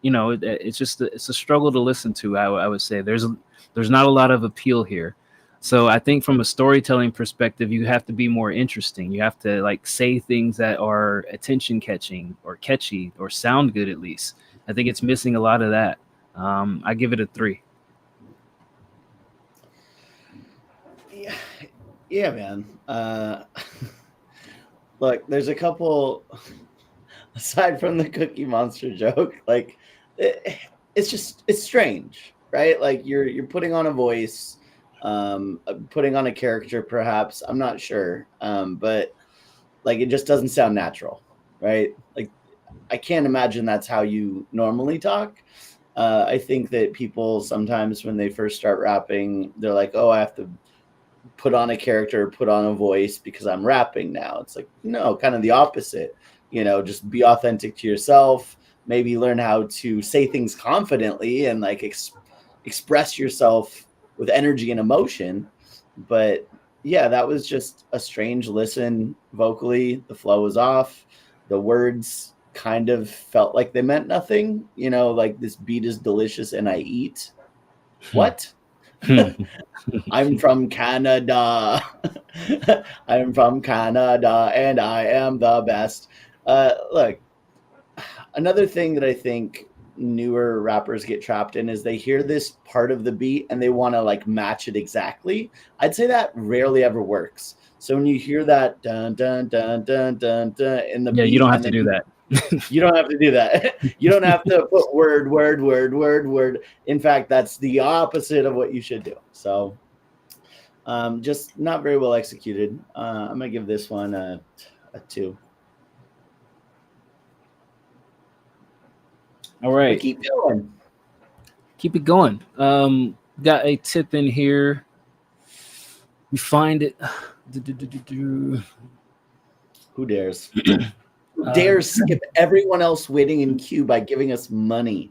it's a struggle to listen to. I would say there's not a lot of appeal here. So I think from a storytelling perspective, you have to be more interesting. You have to like say things that are attention catching or catchy or sound good at least. I think it's missing a lot of that. I give it a 3. Yeah, man. Look, there's a couple, aside from the Cookie Monster joke, like it's strange, right? Like you're putting on a voice, putting on a character, perhaps. I'm not sure, but like it just doesn't sound natural, right? Like I can't imagine that's how you normally talk. I think that people sometimes when they first start rapping, they're like, oh, I have to put on a character, put on a voice because I'm rapping now. It's like, no, kind of the opposite. Just be authentic to yourself. Maybe learn how to say things confidently and like express yourself with energy and emotion. But yeah, that was just a strange listen vocally. The flow was off. The words kind of felt like they meant nothing. Like this beat is delicious and I eat. What? I'm from Canada. I'm from Canada and I am the best. Look, another thing that I think newer rappers get trapped in is they hear this part of the beat and they want to like match it exactly. I'd say that rarely ever works. So when you hear that dun dun dun dun dun dun in the beat, you don't have to do that. You don't have to do that. You don't have to put word. In fact, that's the opposite of what you should do. So just not very well executed. I'm going to give this one a 2. All right. Keep going. Keep it going. Got a tip in here. We find it. Who dares? Who dares skip everyone else waiting in queue by giving us money?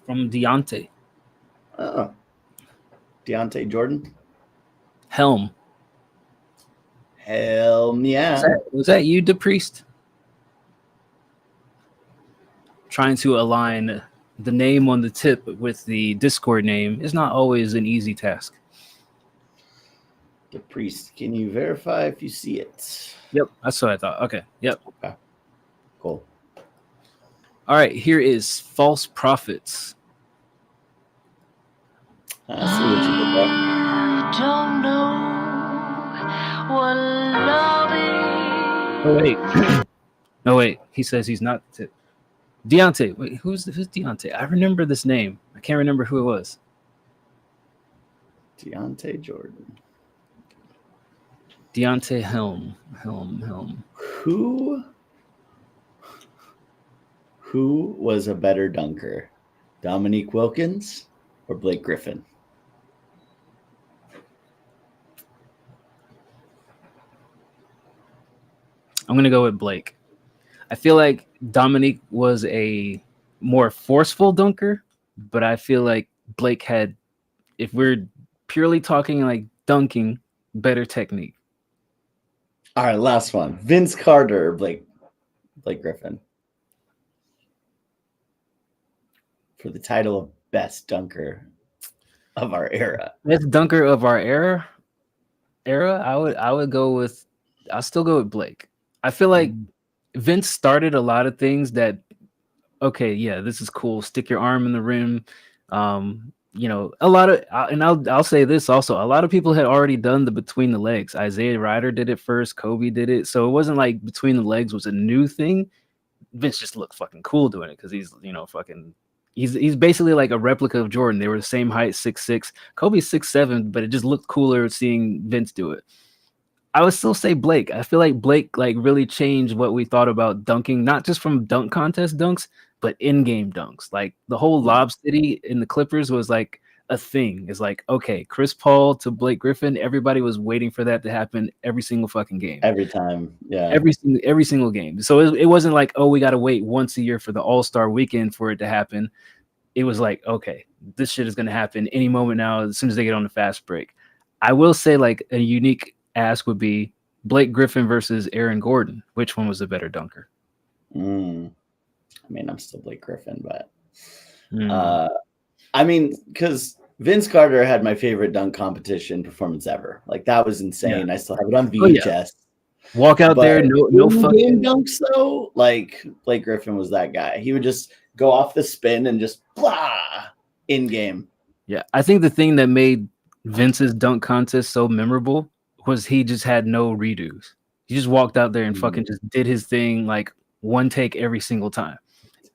From Deontay. Deontay Jordan? Helm. Helm, yeah. Was that you, DePriest? trying to align the name on the tip with the Discord name is not always an easy task. The priest, can you verify if you see it? Yep, that's what I thought. Okay, yep. Okay, cool. All right, here is False Prophets. I see what you did there. Don't know what love is. Oh wait, no wait. He says he's not the tip. Deontay. Wait, who's Deontay? I remember this name. I can't remember who it was. Deontay Jordan. Deontay Helm. Who was a better dunker, Dominique Wilkins or Blake Griffin? I'm gonna go with Blake. I feel like Dominique was a more forceful dunker, but I feel like Blake had, if we're purely talking like dunking, better technique. All right, last one. Vince Carter or Blake Griffin for the title of best dunker of our era. Best dunker of our era. I'll still go with Blake. I feel like Vince started a lot of things that, okay, yeah, this is cool. Stick your arm in the rim. You know, a lot of, and I'll say this also, a lot of people had already done the between the legs. Isaiah Ryder did it first. Kobe did it. So it wasn't like between the legs was a new thing. Vince just looked fucking cool doing it because he's, you know, he's basically like a replica of Jordan. They were the same height, 6'6". Kobe's 6'7", but it just looked cooler seeing Vince do it. I would still say Blake. I feel like Blake like really changed what we thought about dunking, not just from dunk contest dunks, but in-game dunks. Like the whole Lob City in the Clippers was like a thing. It's like, okay, Chris Paul to Blake Griffin, everybody was waiting for that to happen every single fucking game. Every time, yeah. Every single game. So it wasn't like, oh, we got to wait once a year for the All-Star weekend for it to happen. It was like, okay, this shit is going to happen any moment now as soon as they get on the fast break. I will say like a unique ask would be Blake Griffin versus Aaron Gordon. Which one was the better dunker? I mean, I'm still Blake Griffin, but I mean, because Vince Carter had my favorite dunk competition performance ever. Like that was insane. I still have it on VHS. Oh, yeah. Walk out there, no fucking dunks though. Like Blake Griffin was that guy. He would just go off the spin and just blah in game. Yeah, I think the thing that made Vince's dunk contest so memorable was he just had no redos. He just walked out there and fucking just did his thing, like one take every single time.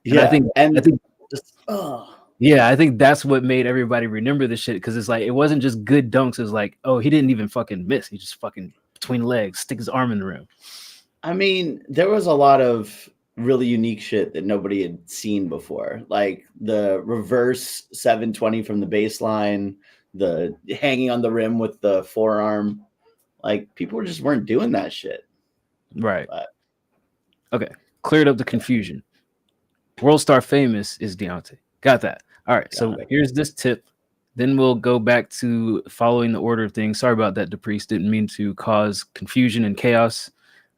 And yeah, I think that's what made everybody remember this shit, because it's like it wasn't just good dunks. It was like, oh, he didn't even fucking miss. He just fucking between legs, stick his arm in the rim. I mean, there was a lot of really unique shit that nobody had seen before, like the reverse 720 from the baseline, the hanging on the rim with the forearm. Like people just weren't doing that shit. Right. But. Okay. Cleared up the confusion. World Star Famous is Deontay. Got that. All right. So here's this tip. Then we'll go back to following the order of things. Sorry about that, DePriest. Didn't mean to cause confusion and chaos.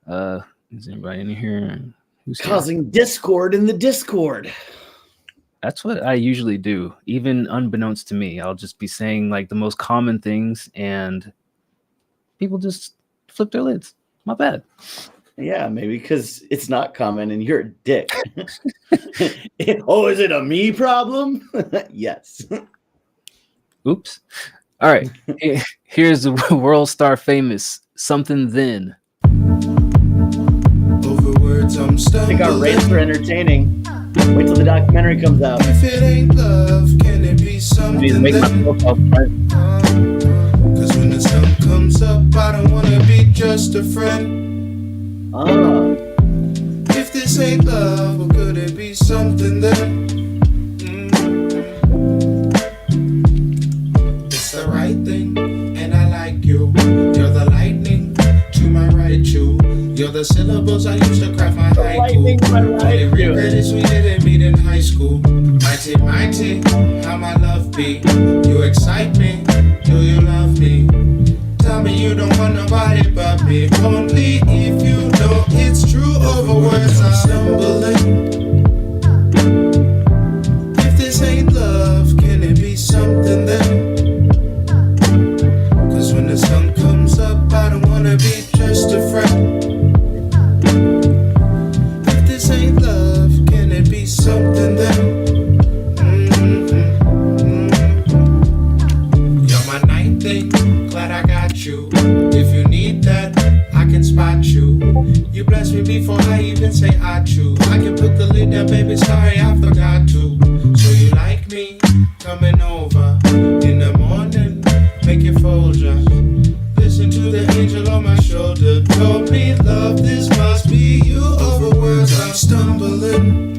Is anybody in here? Who's causing discord in the Discord? That's what I usually do. Even unbeknownst to me, I'll just be saying like the most common things and people just flip their lids. My bad. Yeah, maybe because it's not common and you're a dick. Oh, is it a me problem? Yes. Oops. All right. Here's the World Star Famous Something Then. Over words I'm stumbling. I think our rates are entertaining. Wait till the documentary comes out. If it ain't love, can it be something then? Cause when the sun comes up, I don't wanna be just a friend. If this ain't love, or could it be something then? It's the right thing, and I like you. You're the lightning to my right, you. You're the syllables I used to craft my haiku. Only regret is we didn't meet in high school. Mighty, mighty, how my love be. You excite me, do you love me? Tell me you don't want nobody but me. Only if you know it's true. Over words I'm stumbling. baby, sorry I forgot to. So you like me coming over in the morning, make it fold ya. Listen to the angel on my shoulder. Told me, love, this must be you. Over words I'm stumbling.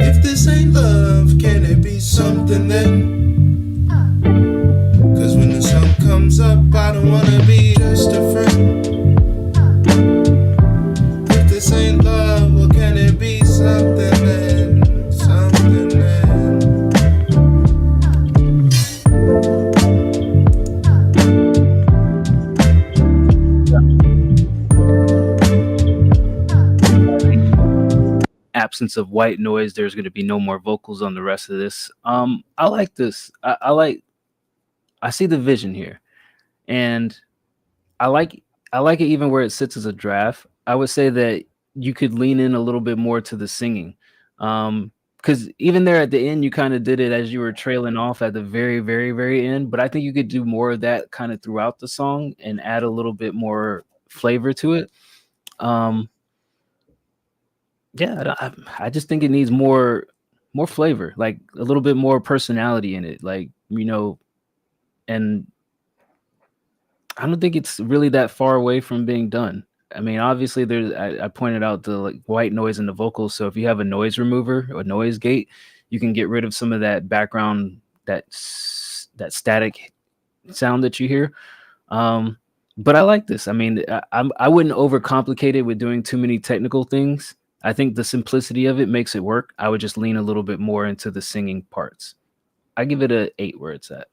If this ain't love, can it be something then? Cause when the sun comes up, I don't wanna be just a friend. If this ain't love, well, can it be something then? Something then? Absence of white noise, there's going to be no more vocals on the rest of this. I like this. I see the vision here, and I like it even where it sits as a draft. I would say that you could lean in a little bit more to the singing, because even there at the end, you kind of did it as you were trailing off at the very, very, very end. But I think you could do more of that kind of throughout the song and add a little bit more flavor to it. Yeah, I just think it needs more flavor, like a little bit more personality in it, like, you know, and I don't think it's really that far away from being done. I mean, obviously I pointed out the like white noise in the vocals. So if you have a noise remover or a noise gate, you can get rid of some of that background, that static sound that you hear. But I like this. I mean, I wouldn't overcomplicate it with doing too many technical things. I think the simplicity of it makes it work. I would just lean a little bit more into the singing parts. I give it an 8 where it's at.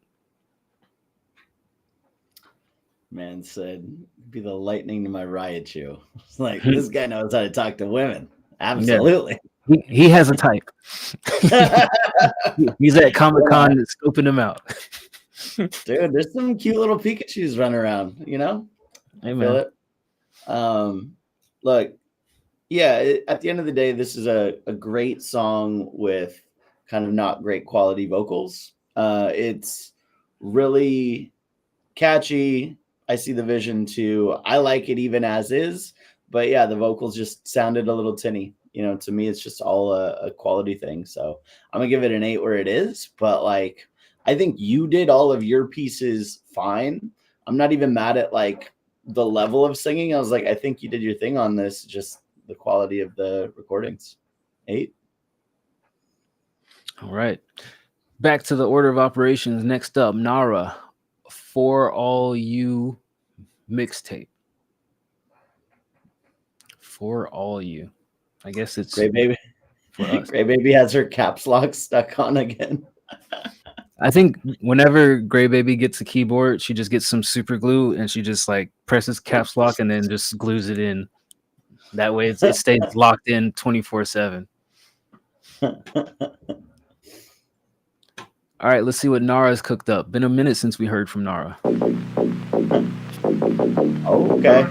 Man said, be the lightning to my riot shoe. It's like, this guy knows how to talk to women. Absolutely. Yeah. He has a type. He's at Comic-Con scoping them out. Dude, there's some cute little Pikachus running around, you know? Hey, Feel it. Look, yeah, at the end of the day, this is a great song with kind of not great quality vocals. It's really catchy. I see the vision too. I like it even as is, but yeah, the vocals just sounded a little tinny. You know, to me, it's just all a quality thing. So I'm gonna give it an 8 where it is, but like, I think you did all of your pieces fine. I'm not even mad at like the level of singing. I was like, I think you did your thing on this, just the quality of the recordings. 8. All right. Back to the order of operations. Next up, Nara, For All You mixtape. For All You. I guess it's Gray Baby. Gray Baby has her caps lock stuck on again. I think whenever Gray Baby gets a keyboard, she just gets some super glue and she just like presses caps lock and then just glues it in. That way it stays locked in 24/7. All right, let's see what Nara's cooked up. Been a minute since we heard from Nara. Oh, okay.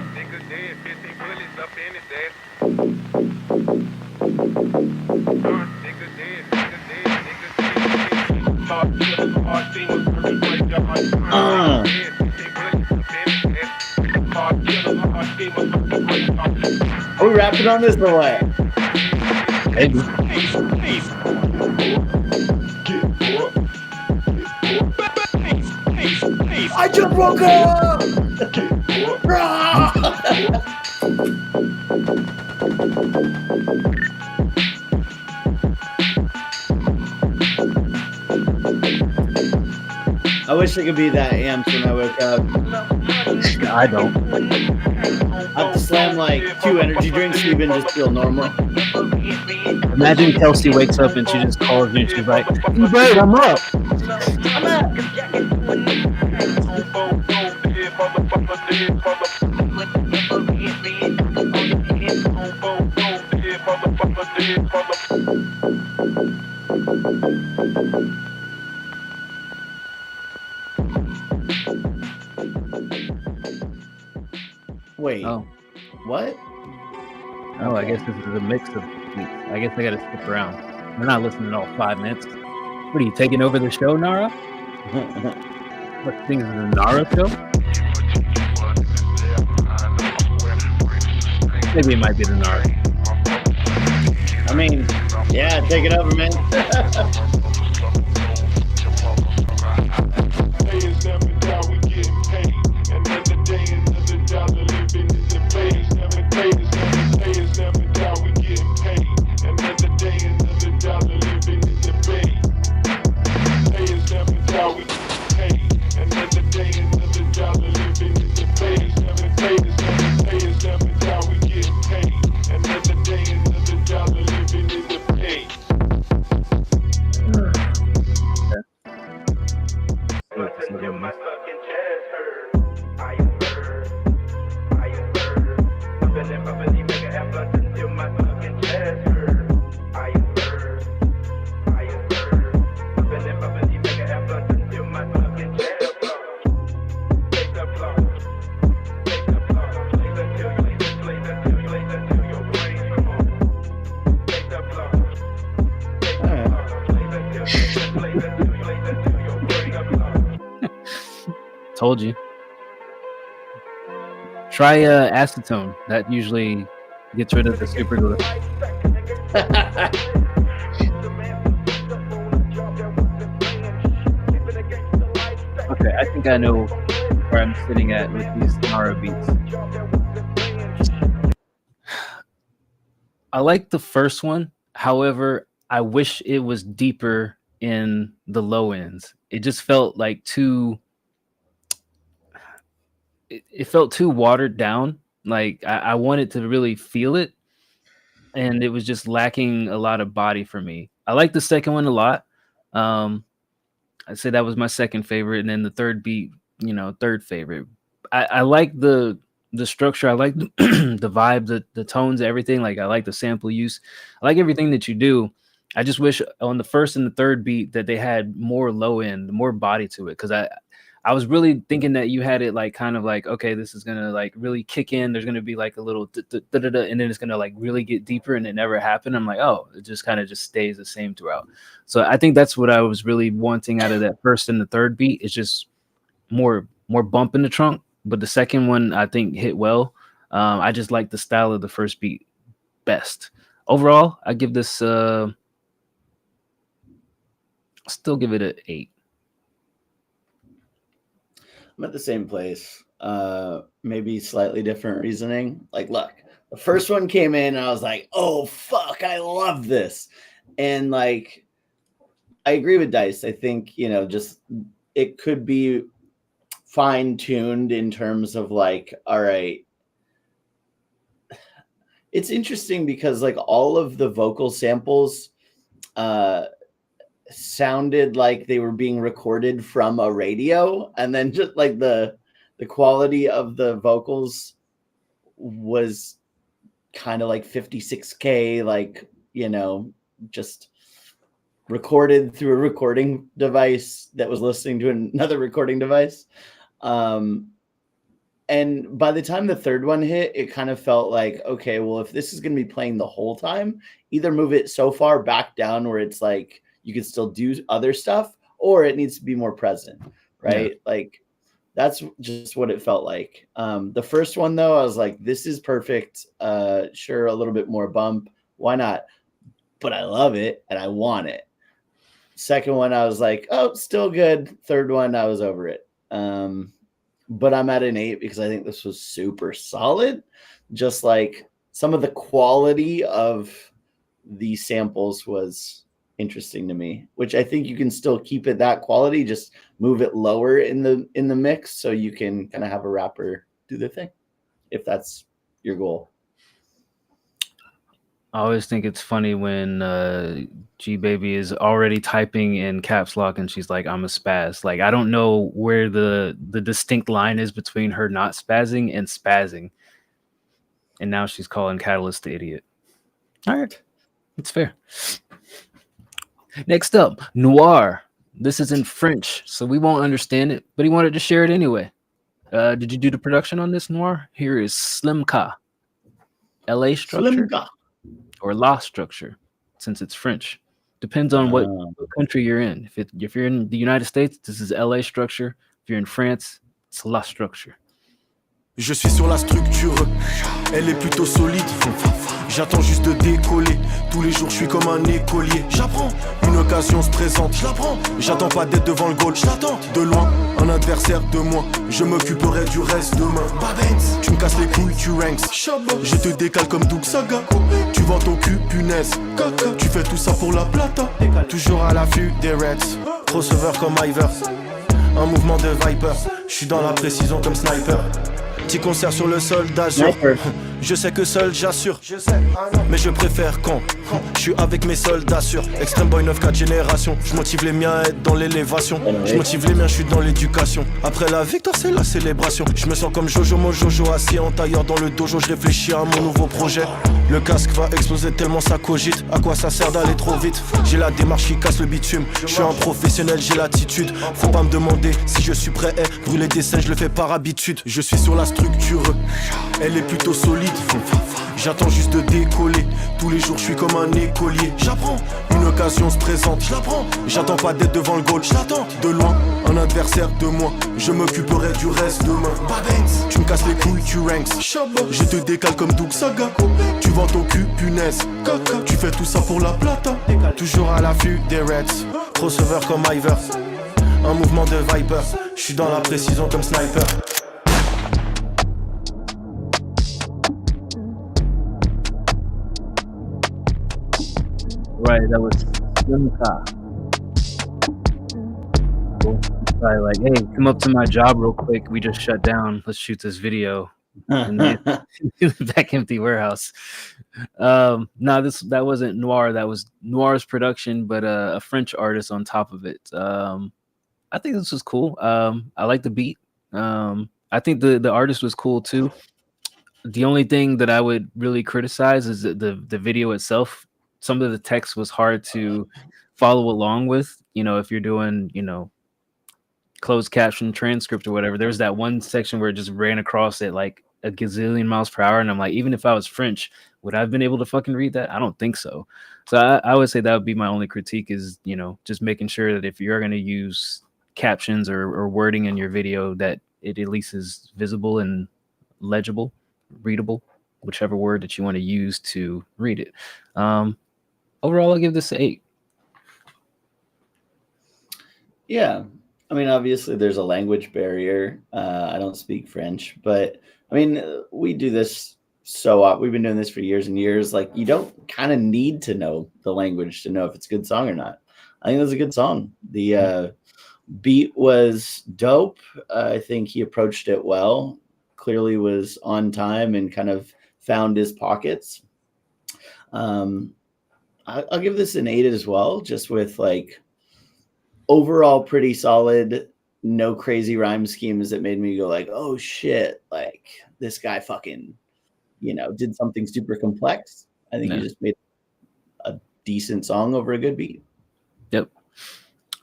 Are we rapping on this or what? Maybe. I just woke up! I wish I could be that amped when I wake up. I don't. I have to slam like 2 energy drinks to even just feel normal. Imagine Kelsey wakes up and she just calls you and she's like, "Babe, I'm up." Wait. Oh. What? Oh, I guess this is a mix of. I guess I gotta skip around. We're not listening to all 5 minutes. What are you taking over the show, Nara? What things is the Nara show? Maybe it might be the Nara. I mean, yeah, take it over, man. Told you. Try acetone. That usually gets rid of the super glue. Okay, I think I know where I'm sitting at with these Nara beats. I like the first one. However, I wish it was deeper in the low ends. It just felt like it felt too watered down. Like I wanted to really feel it, and it was just lacking a lot of body for me. I like the second one a lot. I'd say that was my second favorite, and then the third beat, third favorite. I like the structure. I like the vibe, the tones, everything. Like I like the sample use. I like everything that you do. I just wish on the first and the third beat that they had more low end, more body to it, because I was really thinking that you had it like kind of like, okay, this is gonna like really kick in. There's gonna be like a little and then it's gonna like really get deeper, and it never happened. I'm like, oh, it just kind of just stays the same throughout. So I think that's what I was really wanting out of that first and the third beat. It's just more bump in the trunk. But the second one I think hit well. I just like the style of the first beat best. Overall, I give this still give it an 8. I'm at the same place. Maybe slightly different reasoning. Like, look, the first one came in and I was like, oh, fuck, I love this. And like, I agree with Dice. I think, just it could be fine tuned in terms of like, all right. It's interesting because like all of the vocal samples sounded like they were being recorded from a radio, and then just like the quality of the vocals was kind of like 56K, like just recorded through a recording device that was listening to another recording device. And by the time the third one hit, it kind of felt like, okay, well, if this is going to be playing the whole time, either move it so far back down where it's like you can still do other stuff, or it needs to be more present, right? Yeah. Like that's just what it felt like. The first one though, I was like, this is perfect. Sure, a little bit more bump, why not? But I love it and I want it. Second one, I was like, oh, still good. Third one, I was over it. But I'm at an 8 because I think this was super solid. Just like some of the quality of the samples was interesting to me, which I think you can still keep it that quality, just move it lower in the mix so you can kind of have a rapper do their thing, if that's your goal. I always think it's funny when G Baby is already typing in caps lock and she's like, I'm a spaz. Like, I don't know where the distinct line is between her not spazzing and spazzing. And now she's calling Catalyst the idiot. All right. It's fair. Next up, Noir. This is in French, so we won't understand it, but he wanted to share it anyway. Did you do the production on this, Noir? Here is Slimka. LA structure. Slimka. Or La structure, since it's French. Depends on what country you're in. If you're in the United States, this is LA structure. If you're in France, it's La structure. Je suis sur la structure, elle est plutôt solide. J'attends juste de décoller. Tous les jours je suis comme un écolier. J'apprends, une occasion se présente, je la prends. J'attends pas d'être devant le goal, je l'attends. De loin, un adversaire de moi. Je m'occuperai du reste demain. Babens, tu me casses les couilles, tu ranks. Je te décale comme Doug Saga. Tu vends ton cul, punaise. Tu fais tout ça pour la plata. Toujours à l'affût des Reds. Receveur comme Ivers. Un mouvement de Viper. Je suis dans la précision comme sniper. Petit concert sur le sol d'Azur. Je sais que seul j'assure, mais je préfère quand je suis avec mes soldats sûrs. Extreme Boy 9-4 génération. Je motive les miens à être dans l'élévation. Je motive les miens, je suis dans l'éducation. Après la victoire c'est la célébration. Je me sens comme Jojo Mojojo assis en tailleur dans le dojo. Je réfléchis à mon nouveau projet. Le casque va exploser tellement ça cogite. À quoi ça sert d'aller trop vite? J'ai la démarche qui casse le bitume. Je suis un professionnel, j'ai l'attitude. Faut pas me demander si je suis prêt. Brûler des scènes, je le fais par habitude. Je suis sur la structure, elle est plutôt solide. J'attends juste de décoller. Tous les jours je suis comme un écolier. J'apprends, une occasion se présente, je la prends. J'attends pas d'être devant le goal, je l'attends. De loin, un adversaire de moi. Je m'occuperai du reste demain. Babens, tu me casses les couilles, tu ranks. Je te décale comme Doug Saga. Tu vends ton cul, punaise. Tu fais tout ça pour la plata. Toujours à l'affût des Reds. Receveur comme Ivers. Un mouvement de Viper. Je suis dans la précision comme sniper. Right, that was Simca. Cool. Probably like, hey, come up to my job real quick. We just shut down. Let's shoot this video. In the back empty warehouse. No, that wasn't Noir. That was Noir's production, but a French artist on top of it. I think this was cool. I like the beat. I think the artist was cool too. The only thing that I would really criticize is that the video itself. Some of the text was hard to follow along with. You know, if you're doing, closed caption transcript or whatever, there's that one section where it just ran across it like a gazillion miles per hour. And I'm like, even if I was French, would I have been able to fucking read that? I don't think so. So I would say that would be my only critique is, just making sure that if you're going to use captions or wording in your video, that it at least is visible and legible, readable, whichever word that you want to use to read it. Overall, I'll give this an 8. Yeah. I mean, obviously there's a language barrier. I don't speak French, but I mean, we do this so often. We've been doing this for years and years. Like, you don't kind of need to know the language to know if it's a good song or not. I think it was a good song. The beat was dope. I think he approached it well. Clearly was on time and kind of found his pockets. I'll give this an 8 as well, just with like overall pretty solid, no crazy rhyme schemes that made me go like, oh shit, like this guy fucking, did something super complex. I think he just made a decent song over a good beat. Yep.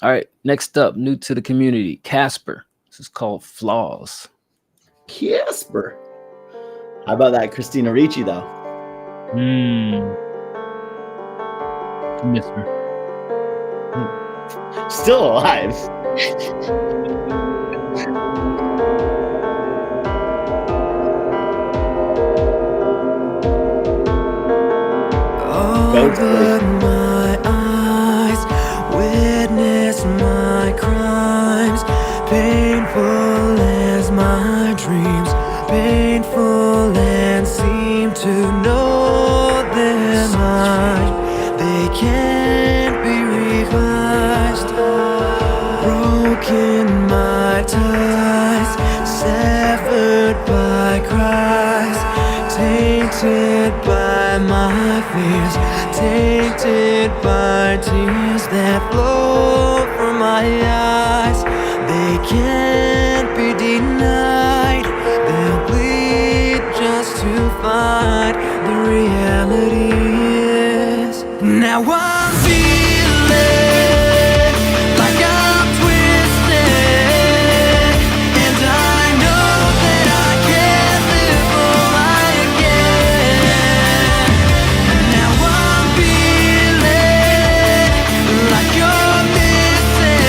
All right. Next up, new to the community, Casper. This is called Flaws. Casper. How about that Christina Ricci though? Miss her. Still alive. Open my eyes, witness my crimes, painful as my dreams, painful and seem to know them I. They can't be revised. Broken my ties, severed by cries, tainted by my fears, tainted by tears that flow from my eyes. They can't be denied. They'll bleed just to find the reality is. Now I'm feeling like I'm twisted, and I know that I can't live for life again. Now I'm feeling like you're missing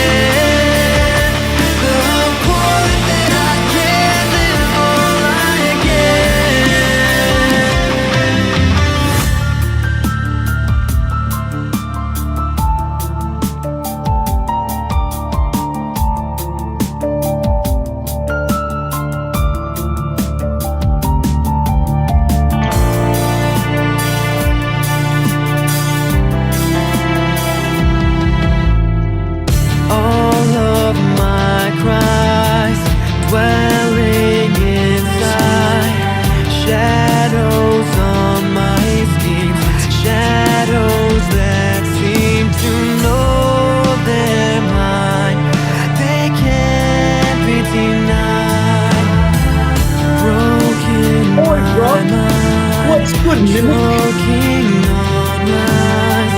the point that I can't live for life again. That's good, Mimic. Choking on lies,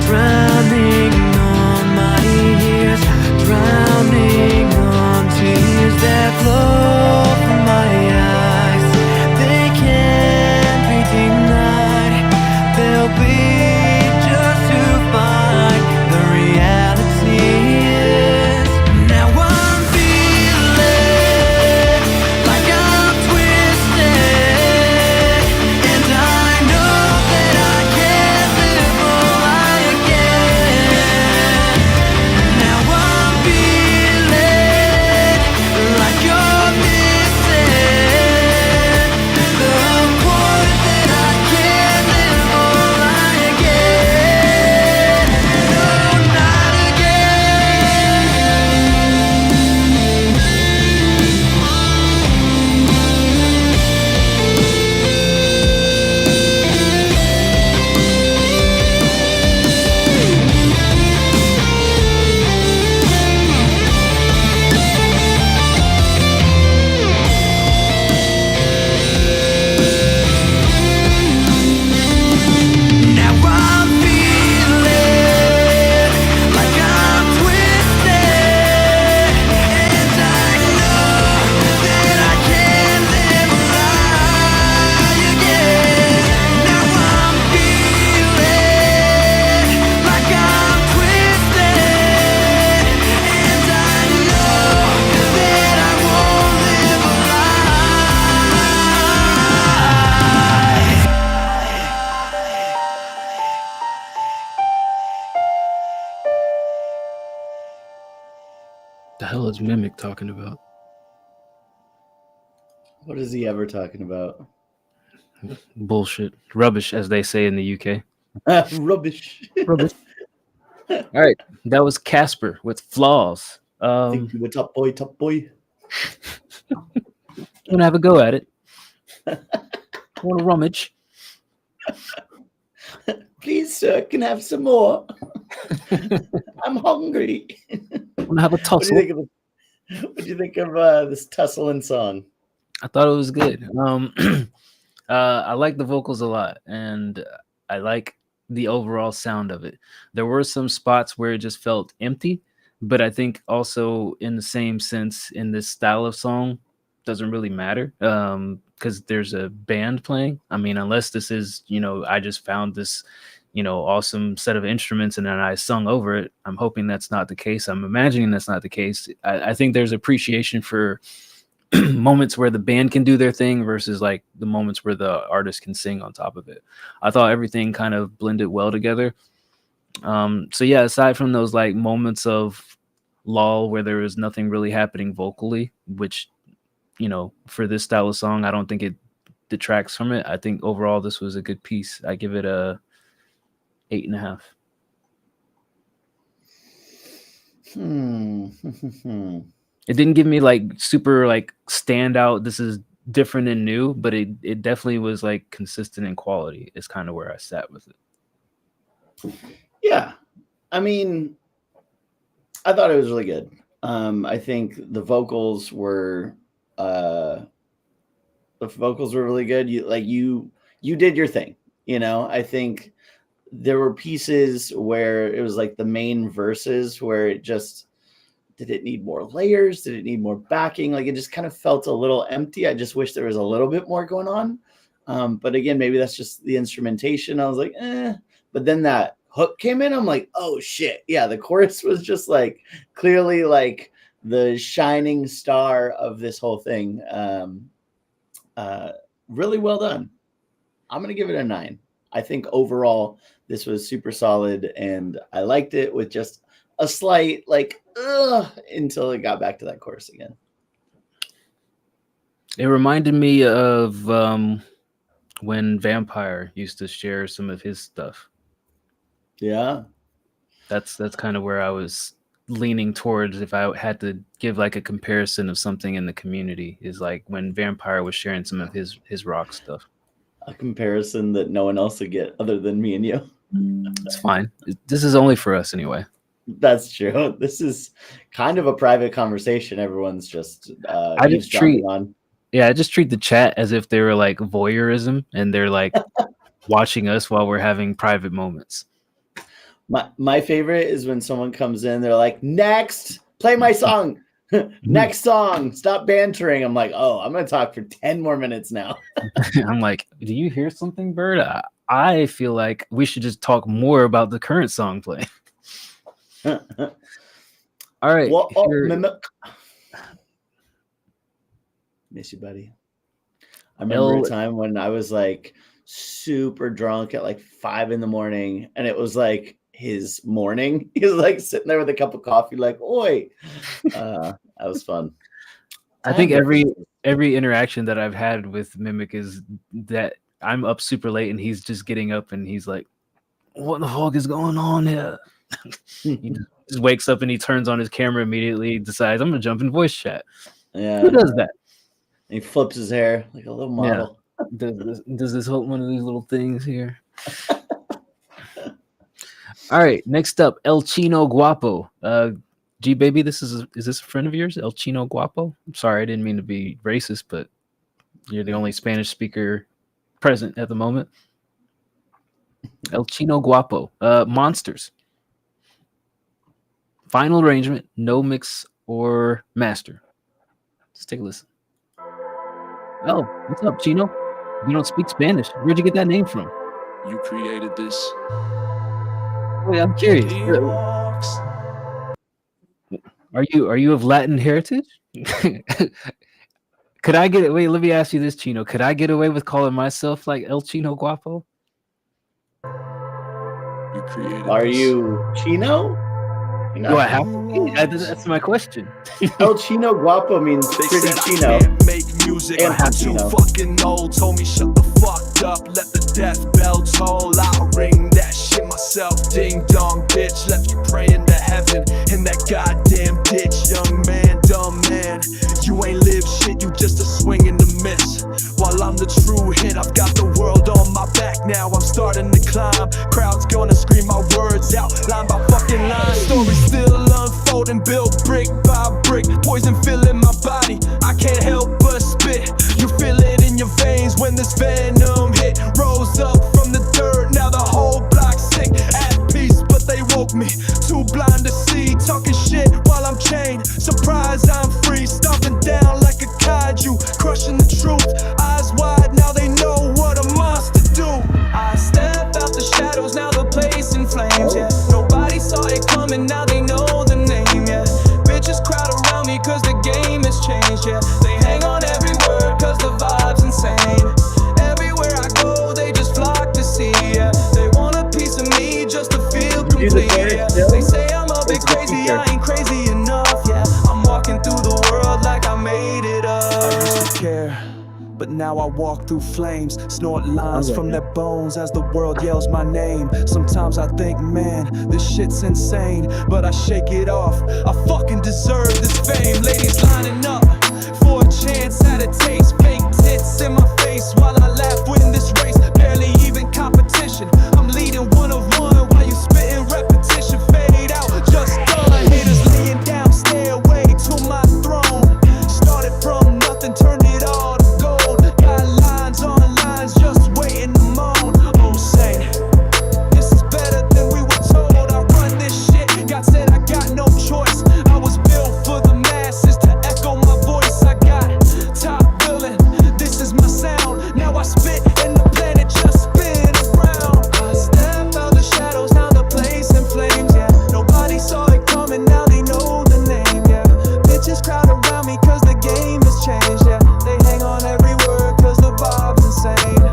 drowning on my ears, drowning on tears that flow from my eyes. They can't be denied. They'll be just to find the reality is. Now I'm feeling like I'm twisted, and I know that I can't live a lie again. Now I'm feeling like you're missing the point that I can't live a lie again. No, not Now I'm feeling like I'm twisted, and I know that I can't live a lie again. Now I'm feeling like I'm twisted, and I know that I won't live a The hell is Mimic talking about? What is he ever talking about? Bullshit. Rubbish, as they say in the UK. Rubbish. Rubbish. All right. That was Casper with Flaws. Think you a top boy, top boy. Want to have a go at it? Want to rummage? Please, sir, can I have some more? I'm hungry. Want to have a What tussle? do you think of this tussling song? I thought it was good. I like the vocals a lot, and I like the overall sound of it. There were some spots where it just felt empty, but I think also in the same sense, in this style of song, doesn't really matter because there's a band playing. I mean, unless this is, I just found this, awesome set of instruments and then I sung over it. I'm hoping that's not the case. I'm imagining that's not the case. I think there's appreciation for moments where the band can do their thing versus like the moments where the artist can sing on top of it. I thought everything kind of blended well together. So yeah, aside from those like moments of lull where there was nothing really happening vocally, which, for this style of song, I don't think it detracts from it. I think overall this was a good piece. I give it a 8.5. It didn't give me like super like standout. This is different and new, but it definitely was like consistent in quality. Is kind of where I sat with it. Yeah, I mean, I thought it was really good. I think the vocals were really good. You did your thing. I think there were pieces where it was like the main verses where it just, did it need more layers? Did it need more backing? Like it just kind of felt a little empty. I just wish there was a little bit more going on. But again, maybe that's just the instrumentation. I was like, but then that hook came in. I'm like, oh shit. Yeah. The chorus was just like clearly like the shining star of this whole thing. Really well done. I'm going to give it a 9. I think overall this was super solid and I liked it with just a slight like until it got back to that chorus again. It reminded me of when Vampire used to share some of his stuff. Yeah. That's kind of where I was leaning towards if I had to give like a comparison of something in the community, is like when Vampire was sharing some of his rock stuff. A comparison that no one else would get other than me and you. It's fine. This is only for us anyway. That's true. This is kind of a private conversation. Everyone's just I just treat on. Yeah, I just treat the chat as if they were like voyeurism and they're like watching us while we're having private moments. My favorite is when someone comes in, they're like, "Next, play my song." Next song, stop bantering. I'm like, oh, I'm gonna talk for 10 more minutes now. I'm like, do you hear something, Bird? I feel like we should just talk more about the current song playing. All right. Well, miss you, buddy. I remember a time when I was like super drunk at like 5 a.m, and it was like his morning. He was like sitting there with a cup of coffee, like, oi. That was fun. I think every interaction that I've had with Mimic is that I'm up super late and he's just getting up and he's like, what the fuck is going on here? He just wakes up and he turns on his camera immediately, decides I'm gonna jump in voice chat. Yeah. Who does that? He flips his hair like a little model. Yeah. Does this hold one of these little things here? All right, next up, El Chino Guapo. G Baby, is this a friend of yours, El Chino Guapo? I'm sorry, I didn't mean to be racist, but you're the only Spanish speaker present at the moment. El Chino Guapo. Monsters. Final arrangement, no mix or master. Let's take a listen. Oh, what's up, Chino? You don't speak Spanish. Where'd you get that name from? You created this. Wait, I'm curious. Are you of Latin heritage? Could I get it? Wait, let me ask you this, Chino. Could I get away with calling myself like El Chino Guapo? You created Are this. you Chino? Do I have to be? That's my question. El Chino Guapo means They pretty said Chino. I can't make music. And I'm too Chino. fucking old. Told me shut the fuck up. Let the death bell toll. I'll ring that shit myself. Ding dong, bitch. Left you praying to heaven in that goddamn ditch. Young man, dumb man. You ain't lived shit. You just a swing and a miss. While I'm the true hit, I've got the world on my back now. I'm starting to climb. Crowds gonna scream my words out line by fucking line. Story still unfolding, built brick by brick. Poison filling my body, I can't help but spit. You feel it in your veins when this venom hit. Rose up from the dirt, now the whole block's sick. At peace, but they woke me, too blind to see. Talking shit while I'm chained, surprised I'm free. Stomping down like a kaiju, crushing the truth. Eyes wide, now they know what a monster do. I step out the shadows, now the place in flames, yeah. Nobody saw it coming, now they know the name, yeah. Bitches crowd around me cause the game has changed, yeah. They hang on every word cause the vibe's insane. Everywhere I go, they just flock to see, yeah. They want a piece of me just to feel complete, yeah. They say I'm a bit crazy, I ain't crazy enough, yeah. I'm walking through the world like I made it up. I used to care, but now I walk through flames, snort lines from their bones as the world yells my name. Sometimes I think, man, this shit's insane, but I shake it off. I fucking deserve this fame. Ladies lining up for a chance at a taste. Fake tits in my face while I laugh win this race. Barely even competition. I'm leading one of one while you spitting repetition. Fade out, just done. Haters laying down, stay away to my throne. Started from nothing, turned it all to gold. Got lines on lines, just waiting to moan. Oh, say, this is better than we were told. I run this shit, God said I got no choice. I was built for the masses to echo my voice. I got top billing, this is my sound. Now I spit and the planet just spin around. I step out the shadows, now the place in flames, yeah. Nobody saw it coming, now they know the name, yeah. Bitches crowd around me cause the game has changed, yeah. They hang on every word cause the vibe's insane.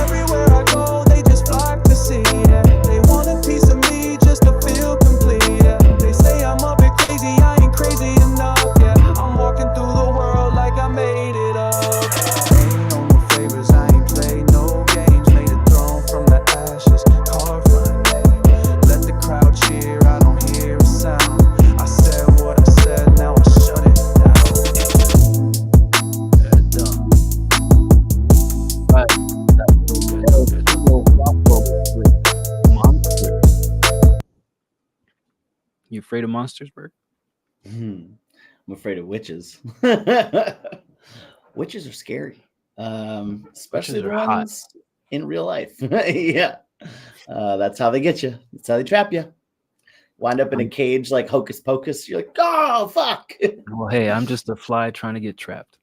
Everywhere I go, they just flock to see, yeah. They want a piece of me just to feel complete, yeah. They say I'm a bit crazy, I ain't crazy enough, yeah. I'm walking through the world like I made it up. Ain't no more favors, I ain't played no games. Made a throne from the ashes, carved my name. Let the crowd cheer, I don't hear a sound. I said what I said, now I shut it down. Right. El Chino Guapo with Monster. You afraid of monsters, Bert? I'm afraid of witches. Witches are scary, especially Witches the are hot. ones in real life. Yeah, that's how they get you. That's how they trap you. Wind up in a cage like Hocus Pocus. You're like, oh fuck. Well, hey, I'm just a fly trying to get trapped.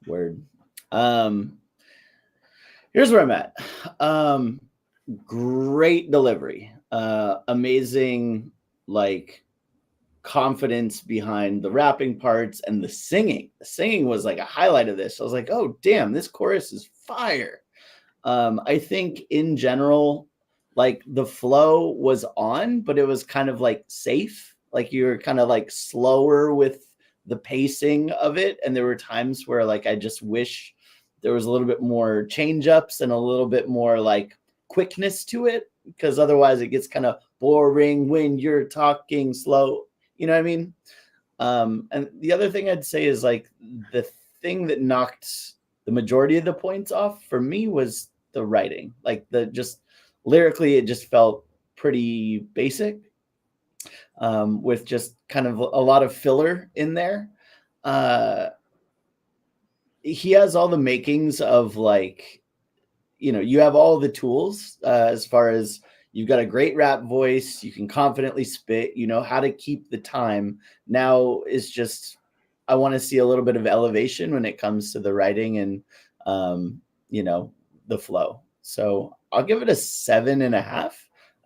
Word. Here's where I'm at. Great delivery. Amazing, like, confidence behind the rapping parts and the singing. The singing was like a highlight of this. I was like, oh damn, this chorus is fire. I think in general, like the flow was on, but it was kind of like safe. Like you were kind of like slower with the pacing of it. And there were times where like I just wish there was a little bit more change ups and a little bit more like quickness to it, because otherwise it gets kind of boring when you're talking slow. You know what I mean? And the other thing I'd say is like the thing that knocked the majority of the points off for me was the writing. Like the just lyrically, it just felt pretty basic, with just kind of a lot of filler in there. He has all the makings of like, you know, you have all the tools as far as you've got a great rap voice, you can confidently spit, you know how to keep the time. Now is just, I want to see a little bit of elevation when it comes to the writing and, you know, the flow. So I'll give it a 7.5. I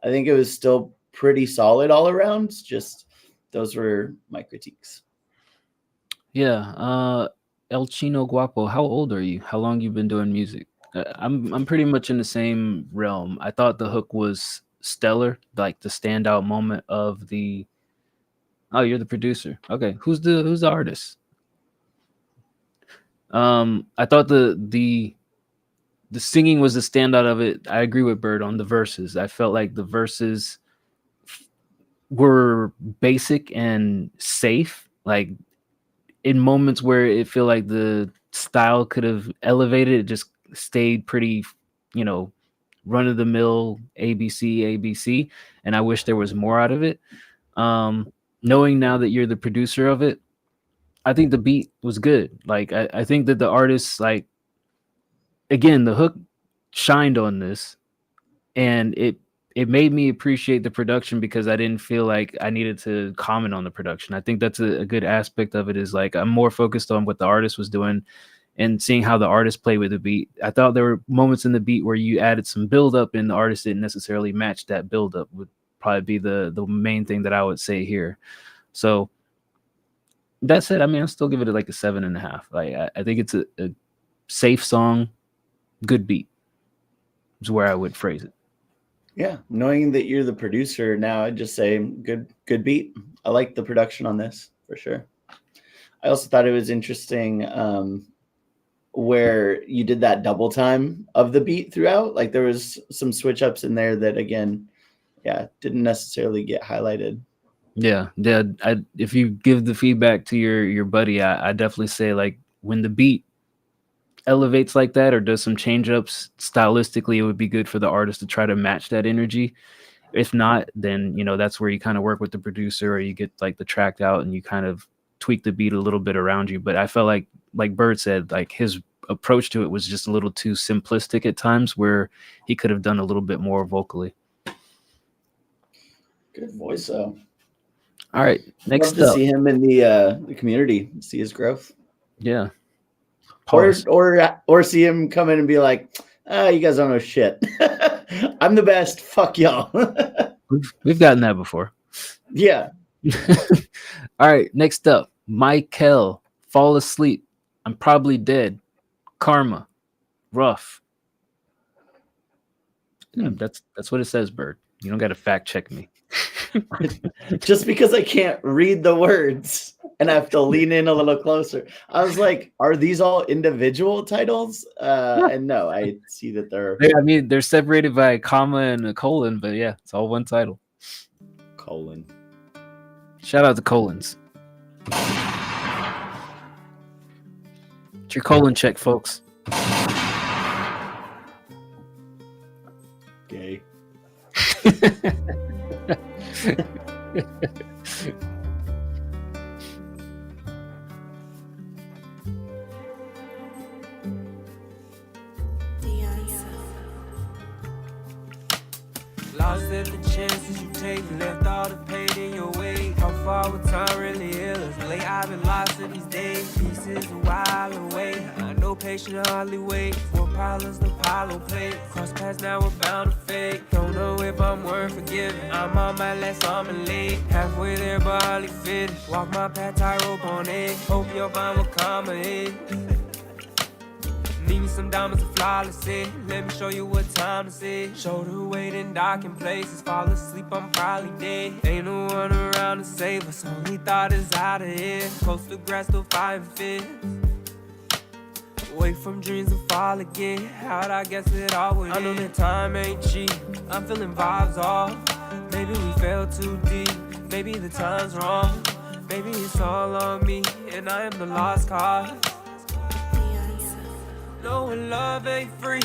think it was still pretty solid all around. Just those were my critiques. Yeah. El Chino Guapo, how old are you? How long you been doing music? I'm pretty much in the same realm. I thought the hook was stellar, like the standout moment of the. Oh, you're the producer. Okay, who's the artist? I thought the singing was the standout of it. I agree with Bird on the verses. I felt like the verses were basic and safe. Like in moments where it feel like the style could have elevated, it just stayed pretty, you know, run of the mill ABC. And I wish there was more out of it. Knowing now that you're the producer of it, I think the beat was good. Like I think that the artists, like, again, the hook shined on this, and it made me appreciate the production because I didn't feel like I needed to comment on the production. I think that's a good aspect of it, is like I'm more focused on what the artist was doing and seeing how the artist played with the beat. I thought there were moments in the beat where you added some build up and the artist didn't necessarily match that build up, would probably be the main thing that I would say here. So that said, I mean, I'll still give it like a 7.5. Like I think it's a safe song, good beat is where I would phrase it. Yeah, knowing that you're the producer now, I'd just say good beat. I like the production on this for sure. I also thought it was interesting where you did that double time of the beat throughout. Like there was some switch ups in there that, again, yeah, didn't necessarily get highlighted. Yeah. If you give the feedback to your buddy, I definitely say like when the beat elevates like that or does some change ups stylistically, it would be good for the artist to try to match that energy. If not, then, you know, that's where you kind of work with the producer, or you get like the track out and you kind of tweak the beat a little bit around you. But I felt like Bird said, like his approach to it was just a little too simplistic at times, where he could have done a little bit more vocally. Good voice, though. All right, next Love to up. see him in the community, see his growth. Yeah. Or see him come in and be like, you guys don't know shit. I'm the best. Fuck y'all. We've gotten that before. Yeah. All right, next up, Michael, Fall Asleep. I'm Probably Dead. Karma. Rough. Yeah, that's what it says, Bird. You don't got to fact check me. Just because I can't read the words and I have to lean in a little closer. I was like, are these all individual titles? And no, I see that they're... I mean, they're separated by a comma and a colon, but yeah, it's all one title. Colon. Shout out to colons. It's your colon check, folks. Gay. Lost in the chances you take, left all the pain in your way. How far would time really heal us? Late, I've been lost in these days. Pieces a while away. I know patient hardly wait. 4 pilots, the Apollo plate. Cross paths now, we're bound to fade. Don't know if I'm worth forgiving. I'm on my last arm and leg. Halfway there, but hardly finished. Walk my path, tightrope on edge. Hope your mind will come ahead. Need me some diamonds to flawless it. Let me show you what time this is. Shoulder weight in docking places. Fall asleep, I'm probably dead. Ain't no one around to save us. Only thought is out of here. Close to grass, still fighting fears. Away from dreams to fall again. How'd I guess it all would end? I know that time ain't cheap. I'm feeling vibes off. Maybe we fell too deep. Maybe the time's wrong. Maybe it's all on me, and I am the lost cause. Knowing love ain't free.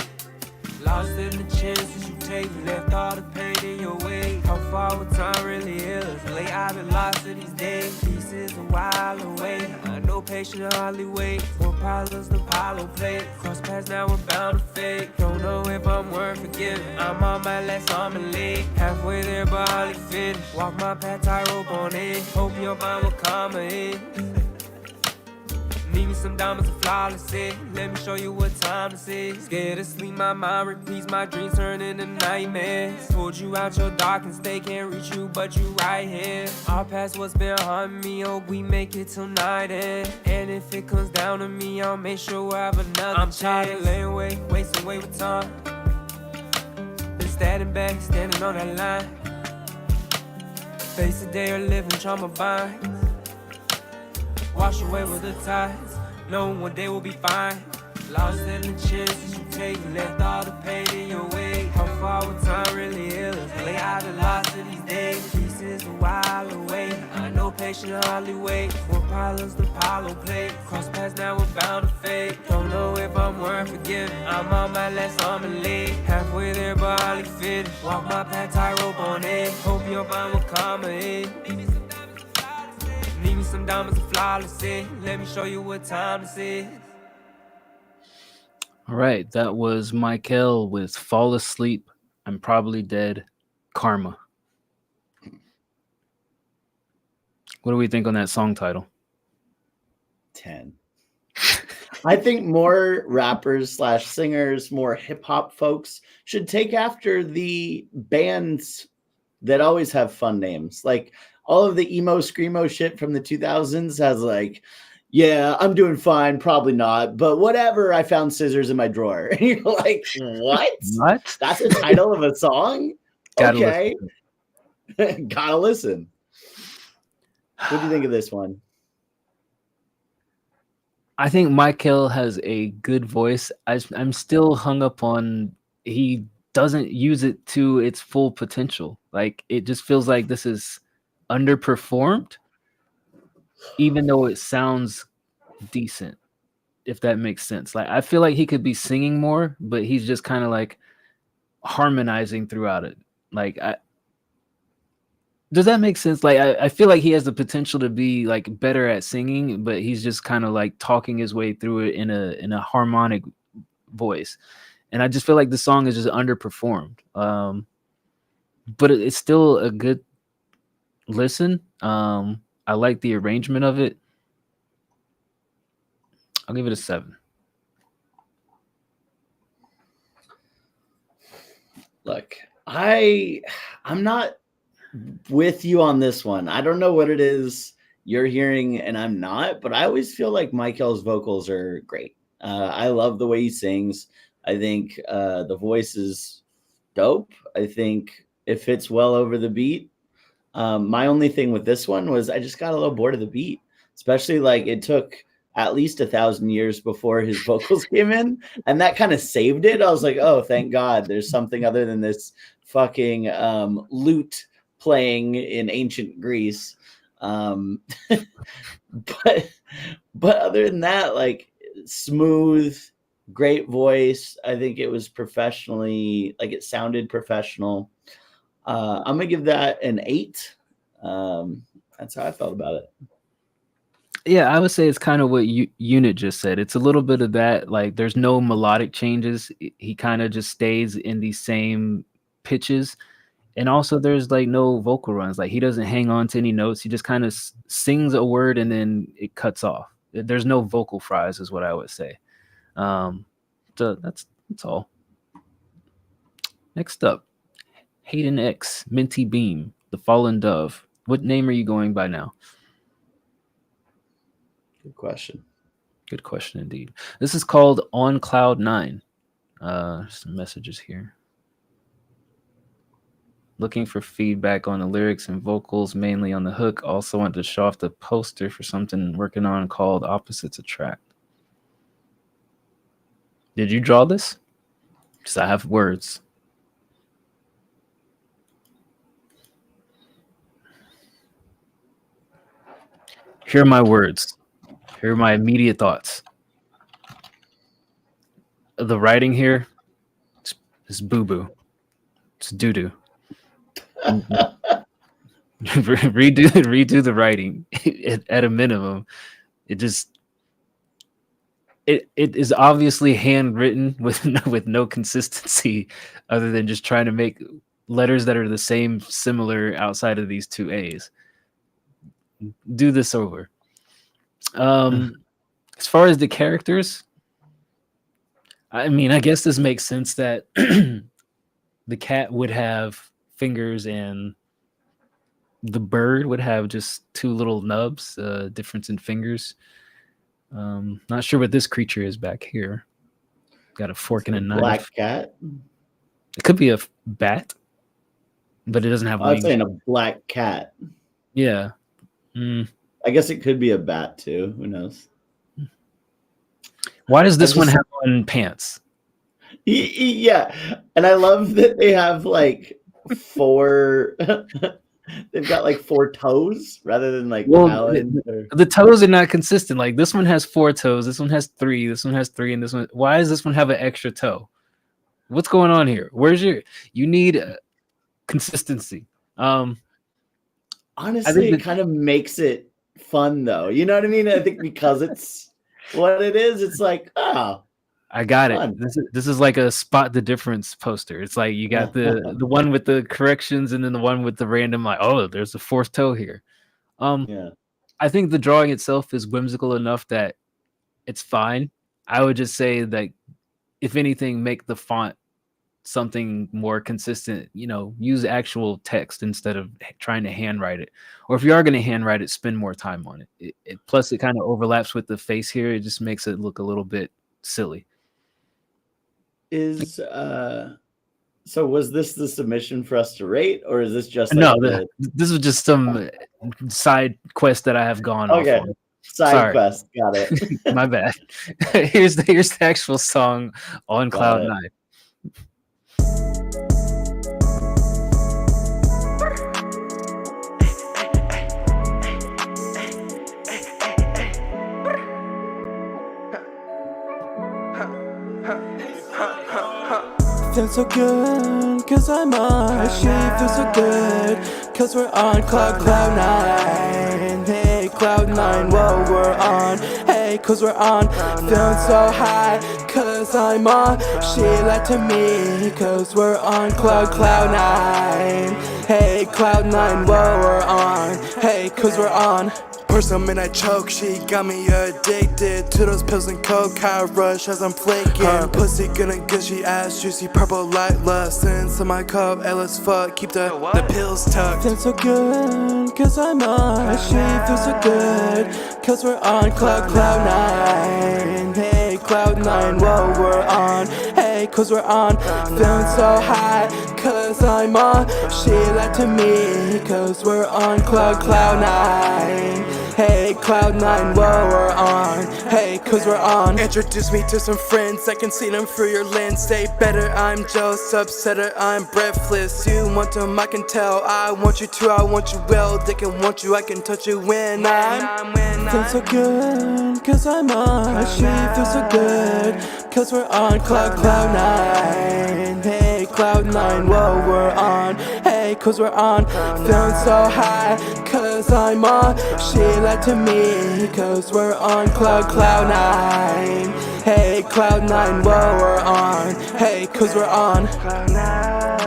Lost in the chances you take, left all the pain in your way. How far would time really heal us? Late, I've been lost in these days. Pieces a while away. I know patient hardly wait. 4 pilots, the Apollo plate. Cross paths now, we're bound to fade. Don't know if I'm worth forgiving. I'm on my last arm and leg. Halfway there, but hardly finished. Walk my path, tightrope on edge. Hope your mind will come ahead. Need me some diamonds to flawless it. Let me show you what time this is. Scared to sleep, my mind repeats. My dreams turn into nightmares. Pulled you out your darkened state. Can't reach you, but you right here. Our past what's been haunting me. Hope we make it till night end. And if it comes down to me, I'll make sure we'll have another I'm tired of laying away, wasting away with time. Been standing back, standing on that line. Face the day or living trauma binds. Wash away with the tides, knowing one day we'll be fine. Lost in the chances you take, left all the pain in your way. How far would time really heal us? Late, I've been lost in these days. Pieces a while away. I know patient hardly wait. 4 pilots, the Apollo plate. Cross paths now, we're bound to fade. Don't know if I'm worth forgiving. I'm on my last arm and leg. Halfway there, but hardly finished. Walk my path, tightrope on edge. Hope your mind will come ahead. Need me some diamonds to flawless it. Let me show you what time this is. All right, that was Michael with Fall Asleep, I'm Probably Dead, Karma. What do we think on that song title? 10. I think more rappers / singers, more hip hop folks should take after the bands that always have fun names. Like all of the emo screamo shit from the 2000s has like, yeah, I'm doing fine, probably not, but whatever. I found scissors in my drawer. And you're like, what? What? That's the title of a song? Gotta Okay. Gotta listen. What do you think of this one? I think Michael has a good voice. I'm still hung up on he doesn't use it to its full potential. Like it just feels like this is underperformed, even though it sounds decent, if that makes sense. Like I feel like he could be singing more, but he's just kind of like harmonizing throughout it. Like does that make sense? Like I feel like he has the potential to be like better at singing, but he's just kind of like talking his way through it in a harmonic voice. And I just feel like the song is just underperformed. But it's still a good listen. I like the arrangement of it. I'll give it a 7. Look, I'm not with you on this one. I don't know what it is you're hearing and I'm not, but I always feel like Michael's vocals are great. I love the way he sings. I think the voice is dope. I think it fits well over the beat. My only thing with this one was I just got a little bored of the beat, especially like it took at least 1,000 years before his vocals came in, and that kind of saved it. I was like, oh, thank God there's something other than this fucking lute playing in ancient Greece. But other than that, like smooth, great voice. I think it was professionally, like it sounded professional. I'm gonna give that an 8. That's how I felt about it. Yeah, I would say it's kind of what Unit just said. It's a little bit of that. Like there's no melodic changes. He kind of just stays in these same pitches. And also, there's like no vocal runs. Like he doesn't hang on to any notes. He just kind of sings a word and then it cuts off. There's no vocal fries, is what I would say. So that's all. Next up, Hayden X, Minty Beam, The Fallen Dove. What name are you going by now? Good question. Good question indeed. This is called On Cloud 9. Some messages here. Looking for feedback on the lyrics and vocals, mainly on the hook. Also want to show off the poster for something I'm working on called Opposites Attract. Did you draw this? Because I have words. Here are my words. Here are my immediate thoughts. The writing here is boo-boo. It's doo-doo. redo the writing at a minimum. It is obviously handwritten with no consistency other than just trying to make letters that are the same similar outside of these two A's. Do this over. As far as the characters, I mean, I guess this makes sense that the cat would have fingers and the bird would have just two little nubs, difference in fingers. Not sure what this creature is back here. Got a fork and a knife. Black cat? It could be a bat, but it doesn't have wings. I'm saying a black cat. Yeah. I guess it could be a bat too. Who knows? Why does this one have on pants? Yeah. And I love that they have like four... They've got like 4 toes rather than like talons. The toes are not consistent. Like this one has 4 toes, this one has 3, this one has 3, and this one. Why does this one have an extra toe? What's going on here? You need consistency. Honestly, it kind of makes it fun though. You know what I mean? I think because it's what it is, it's like, oh, I got fun. it. This is like a spot the difference poster. It's like you got the one with the corrections and then the one with the random, like, oh, there's a 4th toe here. Yeah. I think the drawing itself is whimsical enough that it's fine. I would just say that if anything, make the font something more consistent. Use actual text instead of trying to handwrite it. Or if you are going to handwrite it, spend more time on it. Plus, it kind of overlaps with the face here. It just makes it look a little bit silly. So was this the submission for us to rate, or is this just this is just some side quest that I have gone off on. Side quest, got it. My bad. Here's the actual song on Cloud 9. Feels so good, cause I'm on. She feels so good, cause we're on Cloud 9. Hey, Cloud 9, whoa, we're on. Hey, cause we're on. Feeling so high, cause I'm on. She lied to me, cause we're on Cloud 9. Hey, Cloud 9, whoa, we're on. Hey, cause we're on. Pour some and I choke, she got me addicted to those pills and coke. High rush as I'm flaking. Her pussy gonna gushy ass, juicy purple light lust into my cup. Hey, let's fuck, keep the pills tucked. Feels so good, cause I'm on. She feels so good, cause we're on Cloud 9. Hey, Cloud 9, whoa, we're on. Hey, cause we're on. Feeling so high, cause I'm on. She lied to me, cause we're on Cloud 9. Hey, Cloud 9, whoa, we're on. Hey, cause we're on. Introduce me to some friends, I can see them through your lens. Stay better, I'm jealous, upsetter, I'm breathless. You want them, I can tell. I want you too, I want you well. They can want you, I can touch you when I'm feel so good, cause I'm on. She feels so good, cause we're on Cloud 9. Hey, Cloud 9, whoa, we're on. Hey, cause we're on. Feeling so high, cause I'm on. She lied to me, cause we're on Cloud 9. Hey, Cloud 9, whoa, we're on. Hey, cause we're on. Cloud 9.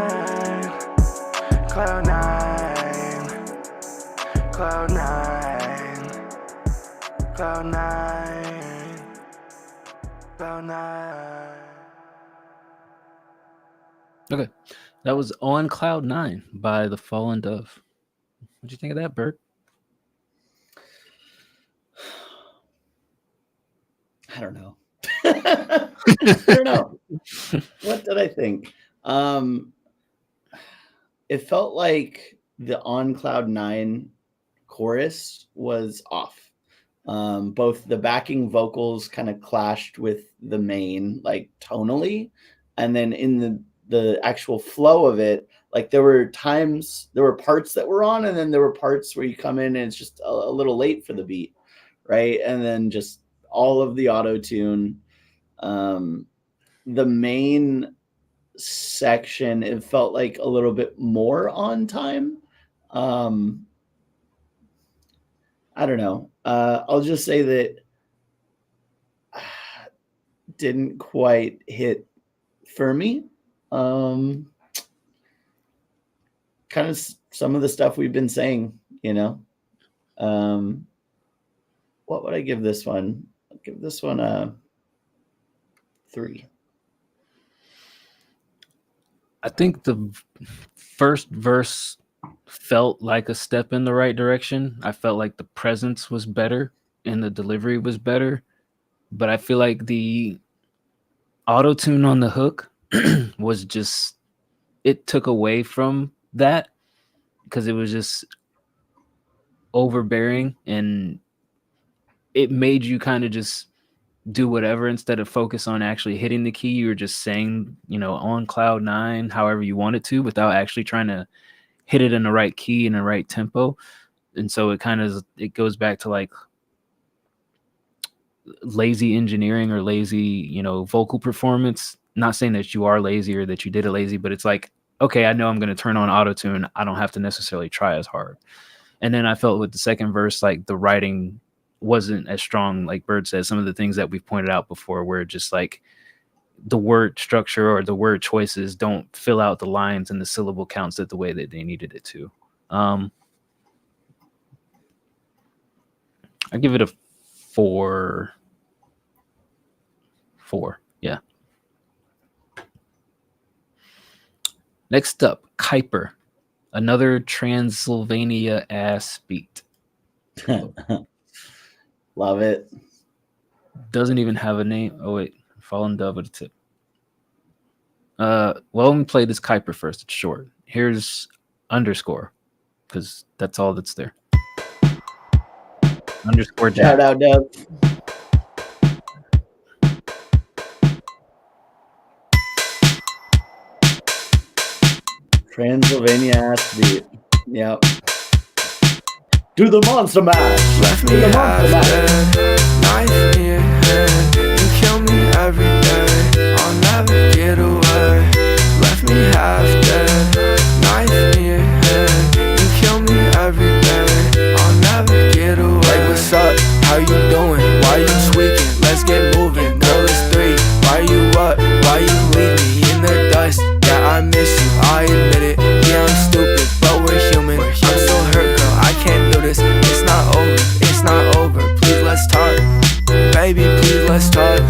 Cloud nine, cloud nine, cloud nine, cloud nine. Okay, that was On Cloud 9 by The Fallen Dove. What'd you think of that, Bert? I don't know. I don't know. What did I think? It felt like the On Cloud 9 chorus was off. Both the backing vocals kind of clashed with the main, like tonally, and then in the actual flow of it, like there were parts that were on, and then there were parts where you come in and it's just a little late for the beat, right? And then just all of the auto tune. The main section, it felt like a little bit more on time. I don't know. I'll just say that didn't quite hit for me. Kind of some of the stuff we've been saying, you know. What would I give this one? I'll give this one a 3. I think the first verse felt like a step in the right direction. I felt like the presence was better and the delivery was better. But I feel like the auto-tune on the hook was just, it took away from that because it was just overbearing and it made you kind of just do whatever instead of focus on actually hitting the key. You were just saying, you know, on cloud 9, however you wanted to, without actually trying to hit it in the right key and the right tempo. And so it goes back to like lazy engineering or lazy, you know, vocal performance. Not saying that you are lazy or that you did it lazy, but it's like, okay, I know I'm going to turn on auto tune. I don't have to necessarily try as hard. And then I felt with the second verse, like the writing wasn't as strong, like Bird said, some of the things that we've pointed out before, where just like the word structure or the word choices don't fill out the lines and the syllable counts the way that they needed it to. I give it a 4. Yeah. Next up, Kuiper, another Transylvania ass beat. Love it. Doesn't even have a name. Oh wait, Fallen Dove with a tip. Well, let me play this Kuiper first. It's short. Here's underscore, because that's all that's there. Underscore Jack. Shout out, Dove. Transylvania ass beat. Yep. Do the monster mash. Left me half dead, knife in your hand. You kill me every day, I'll never get away. Left me half dead, knife in your hand. You kill me every day, I'll never get away. Like, what's up? How you doing? Why you tweaking? Let's get moving. Girl, it's 3. Why you up? Why you leave me in the dust? Yeah, I miss you, I admit it. Yeah, I'm stupid, but we're human. I'm so hurt, girl, I can't do this. It's not over, it's not over. Please, let's talk. Baby, please, let's talk.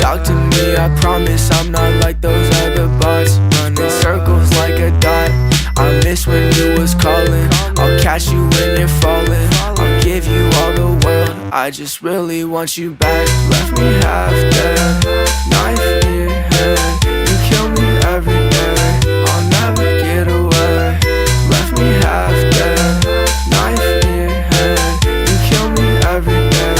Talk to me, I promise I'm not like those other bots. Running circles like a dot. I miss when you was calling. I'll catch you when you're falling. I'll give you all the world, I just really want you back. Left me half dead, knife in your hand. You kill me every day, I'll never get away. Left me half dead, knife in your hand. You kill me every day,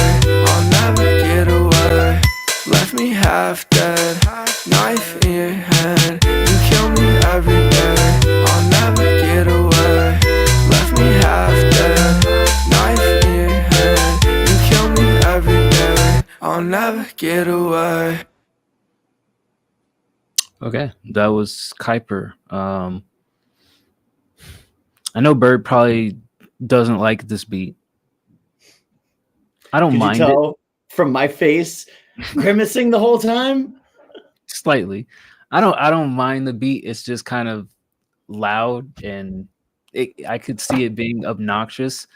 I'll never get away. Left me half dead, knife in your hand. You kill me every day, I'll never get away. Left me half dead, knife in your hand. You kill me every day, I'll never get away. Okay, that was Kuiper. I know Bird probably doesn't like this beat. I don't Could mind you tell it from my face grimacing the whole time. slightly. I don't mind the beat. It's just kind of loud, and I could see it being obnoxious.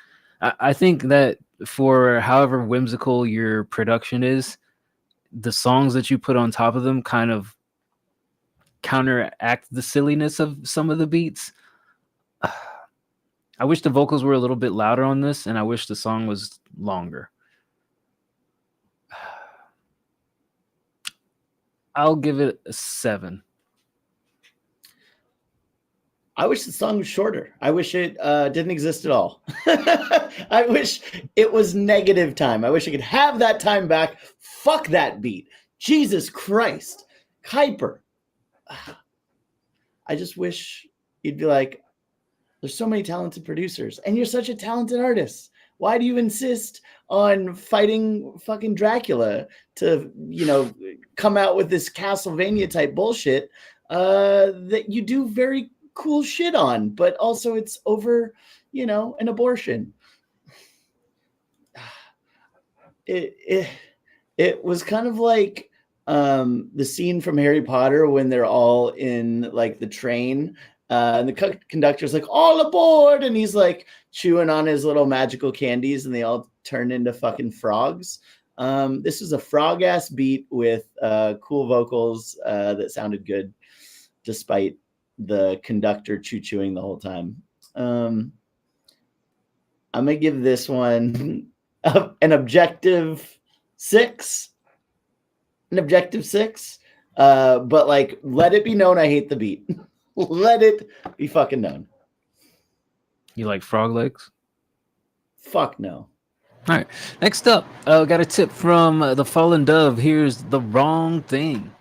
I think that for however whimsical your production is, the songs that you put on top of them kind of counteract the silliness of some of the beats. I wish the vocals were a little bit louder on this, and I wish the song was longer. I'll give it a 7. I wish the song was shorter. I wish it didn't exist at all. I wish it was negative time. I wish I could have that time back. Fuck that beat. Jesus Christ. Kuiper. I just wish you'd be like, there's so many talented producers, and you're such a talented artist. Why do you insist on fighting fucking Dracula to, come out with this Castlevania type bullshit that you do very cool shit on, but also it's over, an abortion. It was kind of like the scene from Harry Potter when they're all in like the train, and the conductor's like, all aboard, and he's like chewing on his little magical candies, and they all turn into fucking frogs. This is a frog ass beat with cool vocals that sounded good despite the conductor chewing the whole time. I'm gonna give this one an objective 6. An objective 6. But like, let it be known I hate the beat. Let it be fucking known. You like frog legs? Fuck no. All right. Next up, got a tip from the Fallen Dove. Here's The Wrong Thing.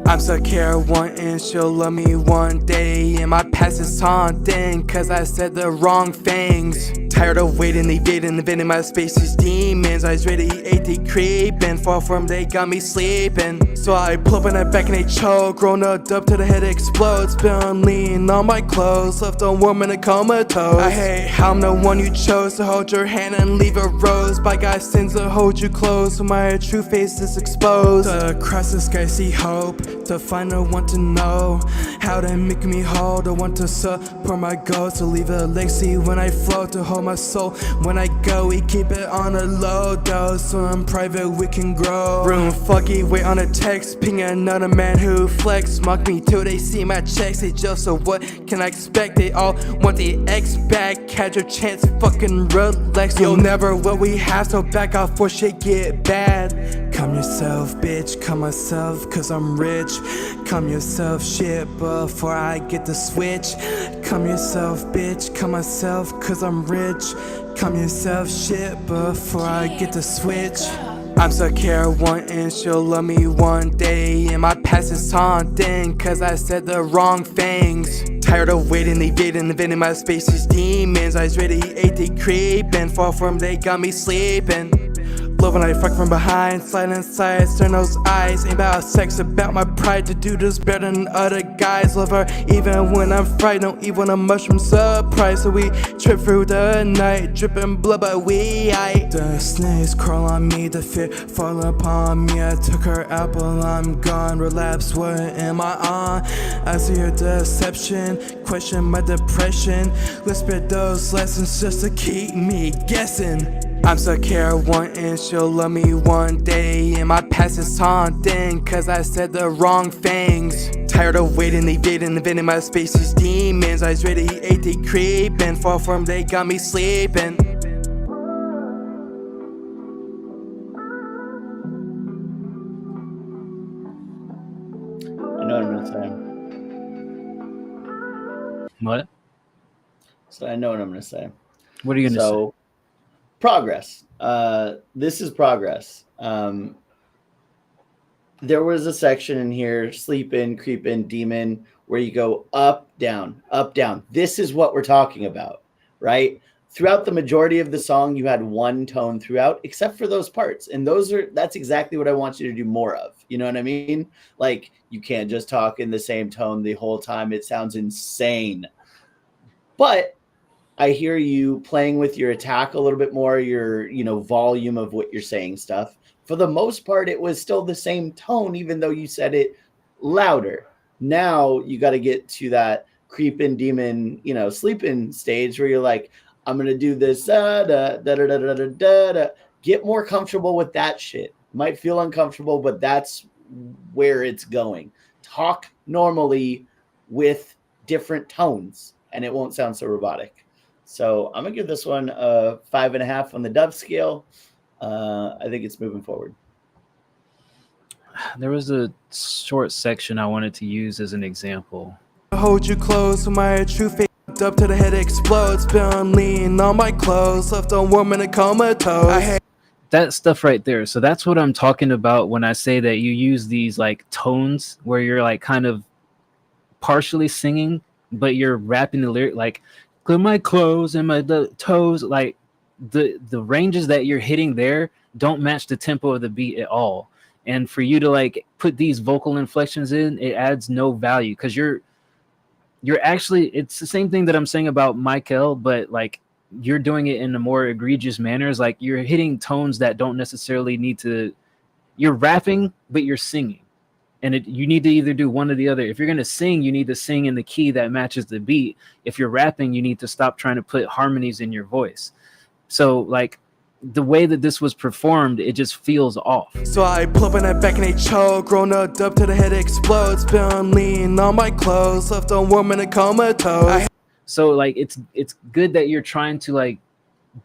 I'm stuck here wanting she'll love me one day, and my past is haunting cause I said the wrong things. Tired of waiting, evading, invading my space, these demons. I was ready, ate, they creeping, fall from they got me sleeping. So I pull up in the back and they choke, grown up till the head explodes. Been lean on my clothes, left a warm in a comatose. I hate how I'm the one you chose to hold your hand and leave a rose. By God's sins to hold you close, so my true face is exposed. Across the sky see hope, to find a one to know how to make me whole, to want to support my goals, to leave a legacy when I float, to hold my soul when I go. We keep it on a low dose, so in private we can grow. Room foggy, wait on a text, ping another man who flex, mock me till they see my checks. They just so what can I expect? They all want the X back, catch your chance, fucking relax. You'll never what we have, so back off for shit get bad. Come yourself, bitch, come myself, cause I'm rich. Come yourself, shit, before I get the switch. Come yourself, bitch, come myself, cause I'm rich. Come yourself, shit, before I get the switch. I'm stuck here wanting she'll love me one day, and my past is haunting cause I said the wrong things. Tired of waiting, evading, invading my space, these demons. I was ready, ate, they creeping, fall from they got me sleeping. Love when I fuck from behind, silent sights, turn those eyes. Ain't about sex, about my pride to do this better than other guys. Love her even when I'm fried, don't eat when a mushroom surprise. So we trip through the night, dripping blood, but we aight. The snakes crawl on me, the fear fall upon me. I took her apple, I'm gone. Relapse, what am I on? I see her deception, question my depression. Whisper those lessons just to keep me guessing. I'm stuck here wanting she'll love me one day, and my past is haunting cause I said the wrong things. Tired of waiting, evading, invading my space, these demons. I was ready, ate, they creeping, fall from they got me sleeping. I know what I'm gonna say. What? So I know what I'm gonna say. What are you gonna say? Progress. This is progress. There was a section in here, sleep in, creep in, demon, where you go up, down, up, down. This is what we're talking about, right? throughout the majority of the song, you had one tone throughout, except for those parts. And that's exactly what I want you to do more of. You know what I mean? Like, you can't just talk in the same tone the whole time. It sounds insane. But I hear you playing with your attack a little bit more, your, volume of what you're saying stuff. For the most part, it was still the same tone, even though you said it louder. Now you got to get to that creeping demon, sleeping stage where you're like, I'm going to do this. Get more comfortable with that shit. Might feel uncomfortable, but that's where it's going. Talk normally with different tones, and it won't sound so robotic. So I'm going to give this one a 5.5 on the Dove scale. I think it's moving forward. There was a short section I wanted to use as an example. Hold you close when my true face up to the head explodes. Been lean on my clothes, left on warm in a comatose. That stuff right there. So that's what I'm talking about when I say that you use these like tones where you're like kind of partially singing, but you're rapping the lyric like clear my clothes and my toes. Like the ranges that you're hitting there don't match the tempo of the beat at all. And for you to like put these vocal inflections in, it adds no value because you're actually, it's the same thing that I'm saying about Michael, but like you're doing it in a more egregious manners. Like you're hitting tones that don't necessarily need to, you're rapping, but you're singing. And you need to either do one or the other. If you're going to sing, you need to sing in the key that matches the beat. If you're rapping, you need to stop trying to put harmonies in your voice. So like the way that this was performed, it just feels off. So I pull up in that back and they choke, grown up to the head explodes. Been lean on my clothes, left on warm in a comatose. So like it's good that you're trying to like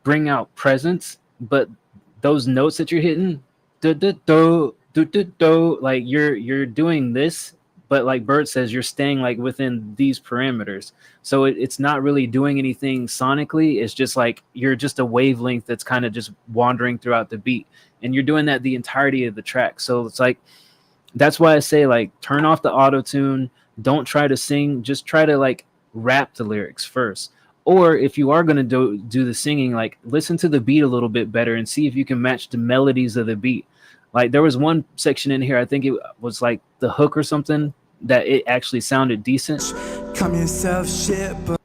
bring out presence, but those notes that you're hitting, like you're doing this, but like Bert says, you're staying like within these parameters. So it's not really doing anything sonically. It's just like you're just a wavelength that's kind of just wandering throughout the beat, and you're doing that the entirety of the track. So it's like that's why I say like turn off the auto tune. Don't try to sing. Just try to like rap the lyrics first. Or if you are going to do the singing, like listen to the beat a little bit better and see if you can match the melodies of the beat. Like there was one section in here, I think it was like the hook or something, that it actually sounded decent. Come yourself shit, but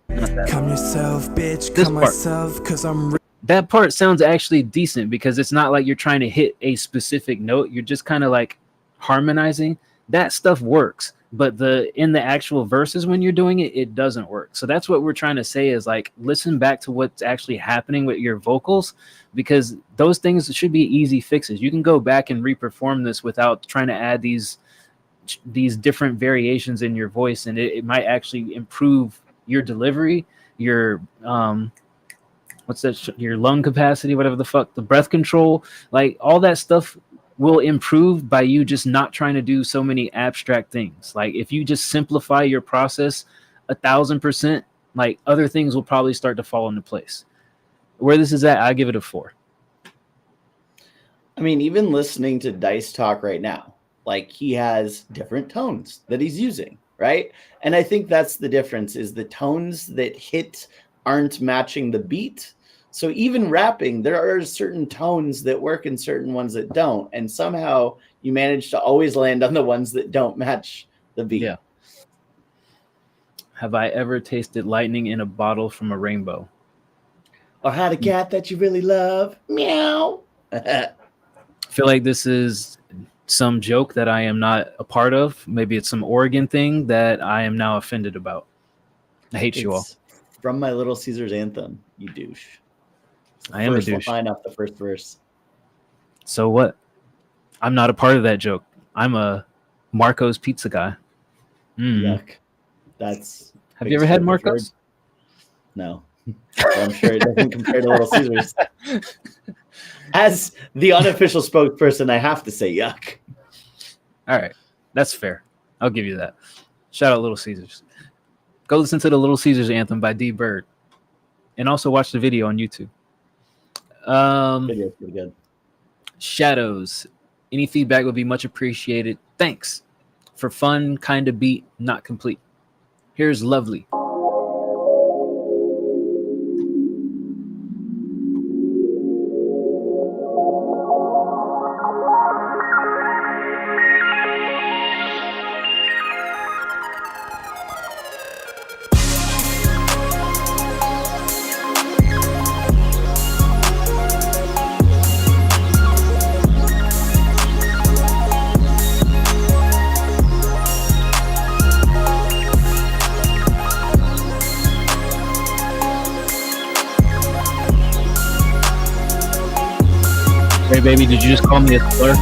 come yourself bitch, This come part. myself cause I'm That part sounds actually decent because it's not like you're trying to hit a specific note. You're just kind of like harmonizing. That stuff works. But in the actual verses when you're doing it, it doesn't work. So that's what we're trying to say is like listen back to what's actually happening with your vocals, because those things should be easy fixes. You can go back and reperform this without trying to add these different variations in your voice, and it might actually improve your delivery, your your lung capacity, whatever the fuck, the breath control, like all that stuff will improve by you just not trying to do so many abstract things. Like if you just simplify your process 1,000%, like other things will probably start to fall into place. Where this is at, I give it a 4. I mean, even listening to Dice talk right now, like he has different tones that he's using, right? And I think that's the difference, is the tones that hit aren't matching the beat. So even rapping, there are certain tones that work and certain ones that don't. And somehow you manage to always land on the ones that don't match the beat. Yeah. Have I ever tasted lightning in a bottle from a rainbow? Or had a cat that you really love? Meow. I feel like this is some joke that I am not a part of. Maybe it's some Oregon thing that I am now offended about. I hate you all. From my Little Caesars anthem, you douche. I am a First douche. line off the first verse. So what? I'm not a part of that joke. I'm a Marco's pizza guy. Yuck. That's. Have you ever had Marco's? No. But I'm sure it doesn't compare to Little Caesars. As the unofficial spokesperson, I have to say yuck. All right. That's fair. I'll give you that. Shout out Little Caesars. Go listen to the Little Caesars anthem by D Bird. And also watch the video on YouTube. Video's pretty good. Shadows. Any feedback would be much appreciated. Thanks. For fun, kind of beat, not complete. Here's Lovely. Hey, baby, did you just call me a slur?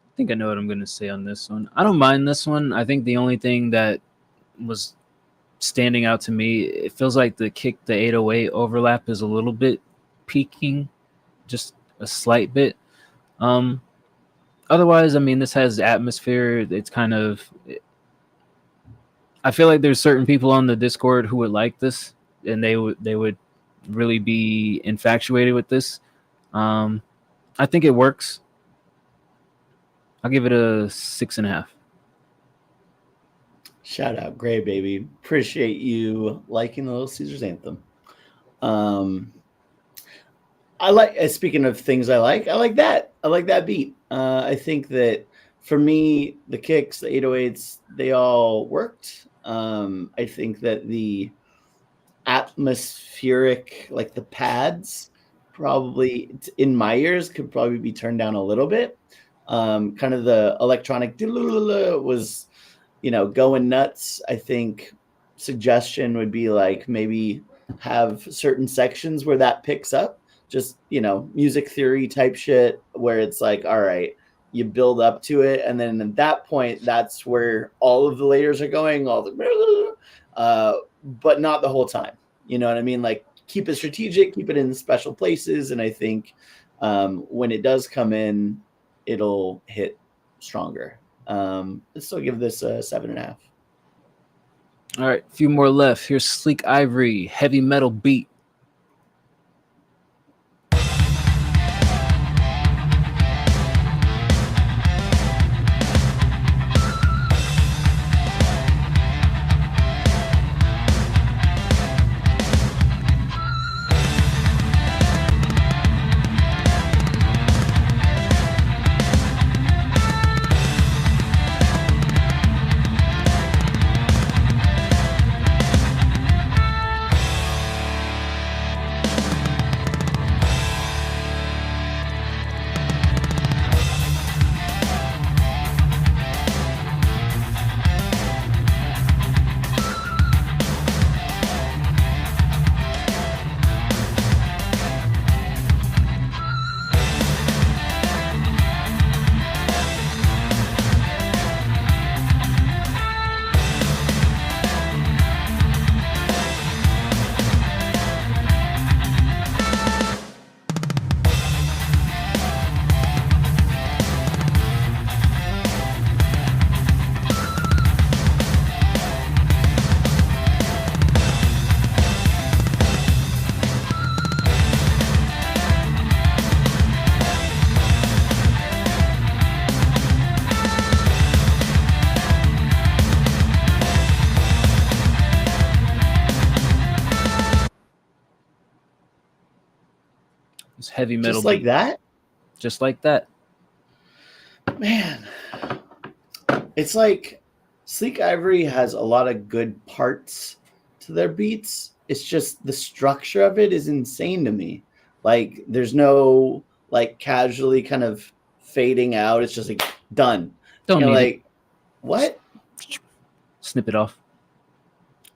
I think I know what I'm going to say on this one. I don't mind this one. I think the only thing that was standing out to me, it feels like the kick, the 808 overlap is a little bit peaking, just a slight bit. Otherwise, I mean, this has atmosphere. It's kind of, I feel like there's certain people on the Discord who would like this, and they would really be infatuated with this. I think it works. I'll give it a 6.5. Shout out, Gray Baby. Appreciate you liking the Little Caesars anthem. I like. Speaking of things I like that. I like that beat. I think that for me, the kicks, the 808s, they all worked. I think that the atmospheric, like the pads, probably in my ears could probably be turned down a little bit. Kind of the electronic was, going nuts. I think suggestion would be like maybe have certain sections where that picks up, just, music theory type shit where it's like, all right, you build up to it. And then at that point, that's where all of the layers are going, but not the whole time. You know what I mean? Like keep it strategic, keep it in special places. And I think when it does come in, it'll hit stronger. Let's still give this a 7.5. All right, a few more left. Here's Sleek Ivory, Heavy Metal Beat. Heavy metal just like beat. that Just like that, man. It's like Sleek Ivory has a lot of good parts to their beats. It's just the structure of it is insane to me. Like there's no like casually kind of fading out. It's just like done. Don't need like it. What? Snip it off.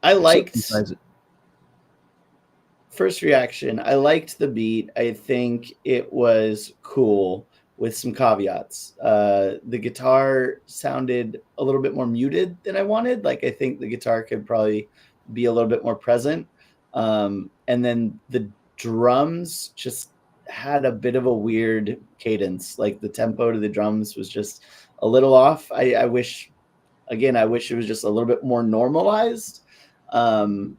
I liked Synthesize it. First reaction, I liked the beat. I think it was cool with some caveats. The guitar sounded a little bit more muted than I wanted. Like I think the guitar could probably be a little bit more present. And then the drums just had a bit of a weird cadence. Like the tempo to the drums was just a little off. I wish it was just a little bit more normalized. And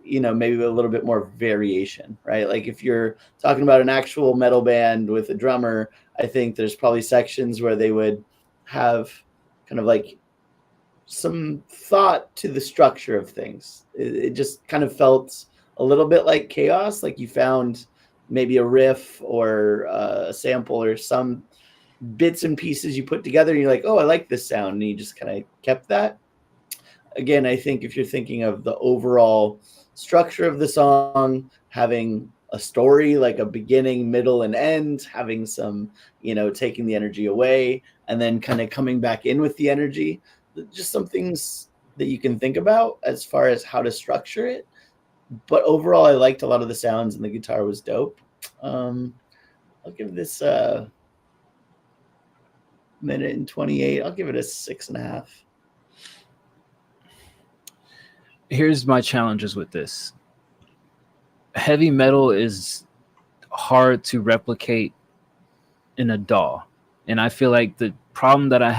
maybe a little bit more variation, right? Like if you're talking about an actual metal band with a drummer, I think there's probably sections where they would have kind of like some thought to the structure of things. It just kind of felt a little bit like chaos, like you found maybe a riff or a sample or some bits and pieces you put together and you're like, oh, I like this sound, and you just kind of kept that. Again, I think if you're thinking of the overall structure of the song, having a story, like a beginning, middle, and end, having some, taking the energy away and then kind of coming back in with the energy, just some things that you can think about as far as how to structure it. But overall, I liked a lot of the sounds and the guitar was dope. I'll give this minute and 28. I'll give it a 6.5. Here's my challenges with this. Heavy metal is hard to replicate in a DAW. And I feel like the problems that I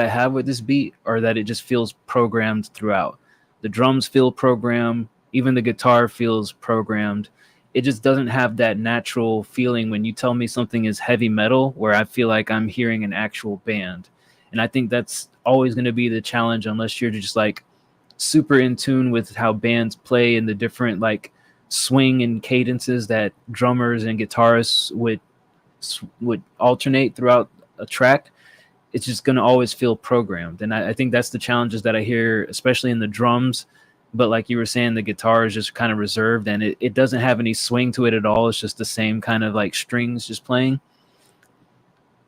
have with this beat are that it just feels programmed throughout. The drums feel programmed, even the guitar feels programmed. It just doesn't have that natural feeling when you tell me something is heavy metal where I feel like I'm hearing an actual band. And I think that's always going to be the challenge unless you're just like super in tune with how bands play and the different like swing and cadences that drummers and guitarists would alternate throughout a track. It's just going to always feel programmed. And I think that's the challenges that I hear, especially in the drums. But like you were saying, the guitar is just kind of reserved and it doesn't have any swing to it at all. It's just the same kind of like strings just playing.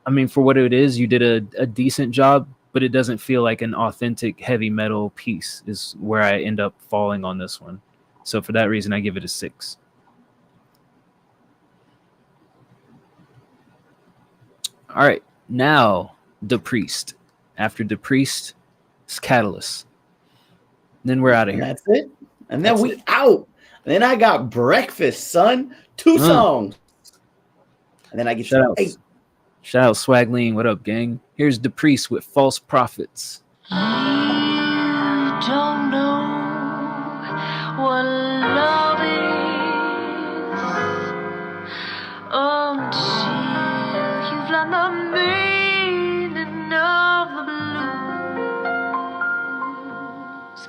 I mean, for what it is, you did a decent job, but it doesn't feel like an authentic heavy metal piece is where I end up falling on this one. So for that reason, I give it a 6. All right, now The Priest. After The Priest, it's Catalyst. Then we're out of here. That's it. And then we out. And then I got Breakfast, son. 2 songs. And then I get Shout out Swagleen. What up, gang? Here's The Priest with False Prophets. I don't know what love is until you've learned the meaning of the blues.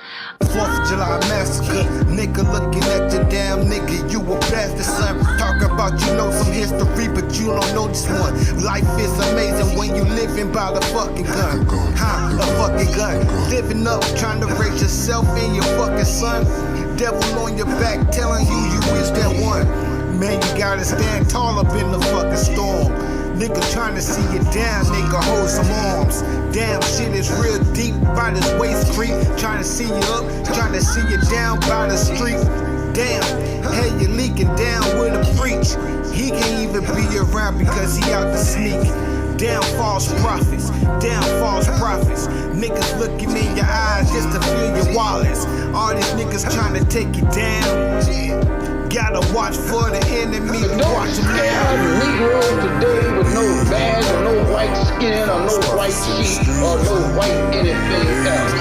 4th of July massacre, nigga looking at the damn nigga, you a bastard son. Talk about some history, but you don't know this one. Life is amazing when you living by the fucking gun. A fucking gun. Living up, trying to raise yourself and your fucking son. Devil on your back telling you is that one. Man, you gotta stand tall up in the fucking storm. Nigga trying to see you down, nigga hold some arms. Damn, shit is real deep by this waist creep. Trying to see you up, trying to see you down by the street. Damn, hey, you leaking down with a preach. He can't even be around because he out to sneak. Damn false prophets, damn false prophets. Niggas looking in your eyes just to fill your wallets. All these niggas trying to take you down. Gotta watch for the enemy. Watch them now. Negroes today with no badge or no white skin or no white sheet or no white anything else.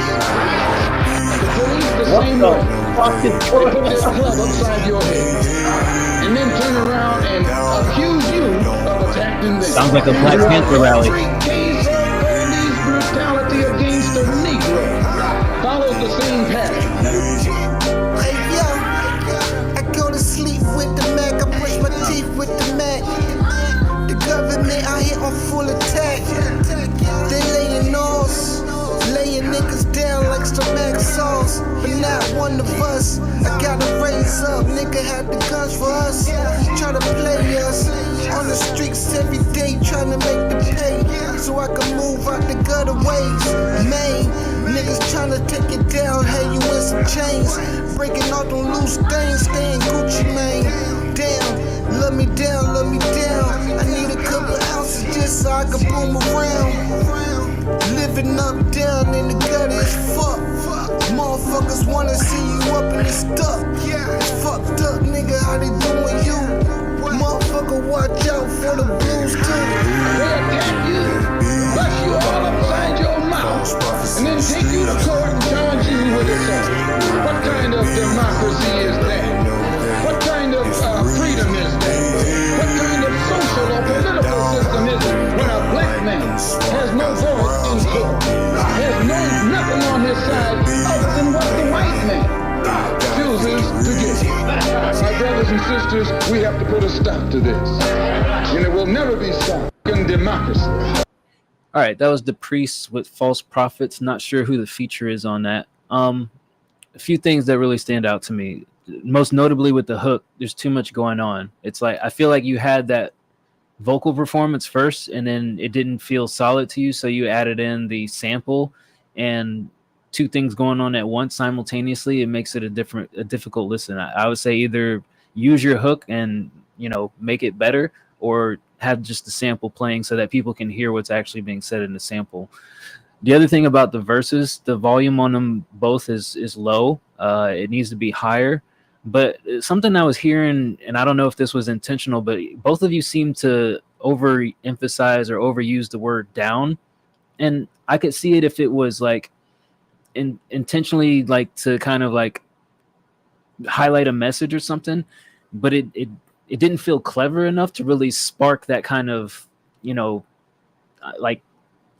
The police the same way. They put this club upside your head and then turn around and accuse you of attacking them. Sounds like a Black Panther rally. Police brutality against the Negro follows the same pattern. Sleep with the Mac, I brush my teeth with the Mac. The government out here on full attack. They laying off, laying niggas down like some sauce. But not one of us. I gotta raise up, nigga had the guns for us. Try to play us on the streets every day, trying to make the pay so I can move out the gutter ways. Man, niggas trying to take it down, hey, you in some chains. Breaking all them loose things, staying Gucci, man. Damn, love me down, love me down. I need a couple ounces just so I can boom around. Living up, down in the gutter is fuck. Motherfucker. Motherfuckers wanna see you up and it's stuck. Yeah, it's fucked up, nigga. How they doing you? Motherfucker, watch out for the blues too. They attack you, bust you all upside your mouth, and then take you to court and charge you with assault. What kind of democracy is that? What kind of freedom is that? What kind of social or political system is it when a black man has no voice in court, has nothing on his side other than what the white man chooses to give? My brothers and sisters, we have to put a stop to this, and it will never be stopped in democracy. All right, that was The Priest with False Prophets. Not sure who the feature is on that. A few things that really stand out to me. Most notably with the hook, there's too much going on. It's like I feel like you had that vocal performance first, and then it didn't feel solid to you, so you added in the sample, and two things going on at once simultaneously. It makes it a difficult listen. I would say either use your hook and make it better, or have just the sample playing so that people can hear what's actually being said in the sample. The other thing about the verses, the volume on them both is low. It needs to be higher. But something I was hearing, and I don't know if this was intentional, but both of you seem to overemphasize or overuse the word down. And I could see it if it was like intentionally like to kind of like highlight a message or something, but it didn't feel clever enough to really spark that kind of, like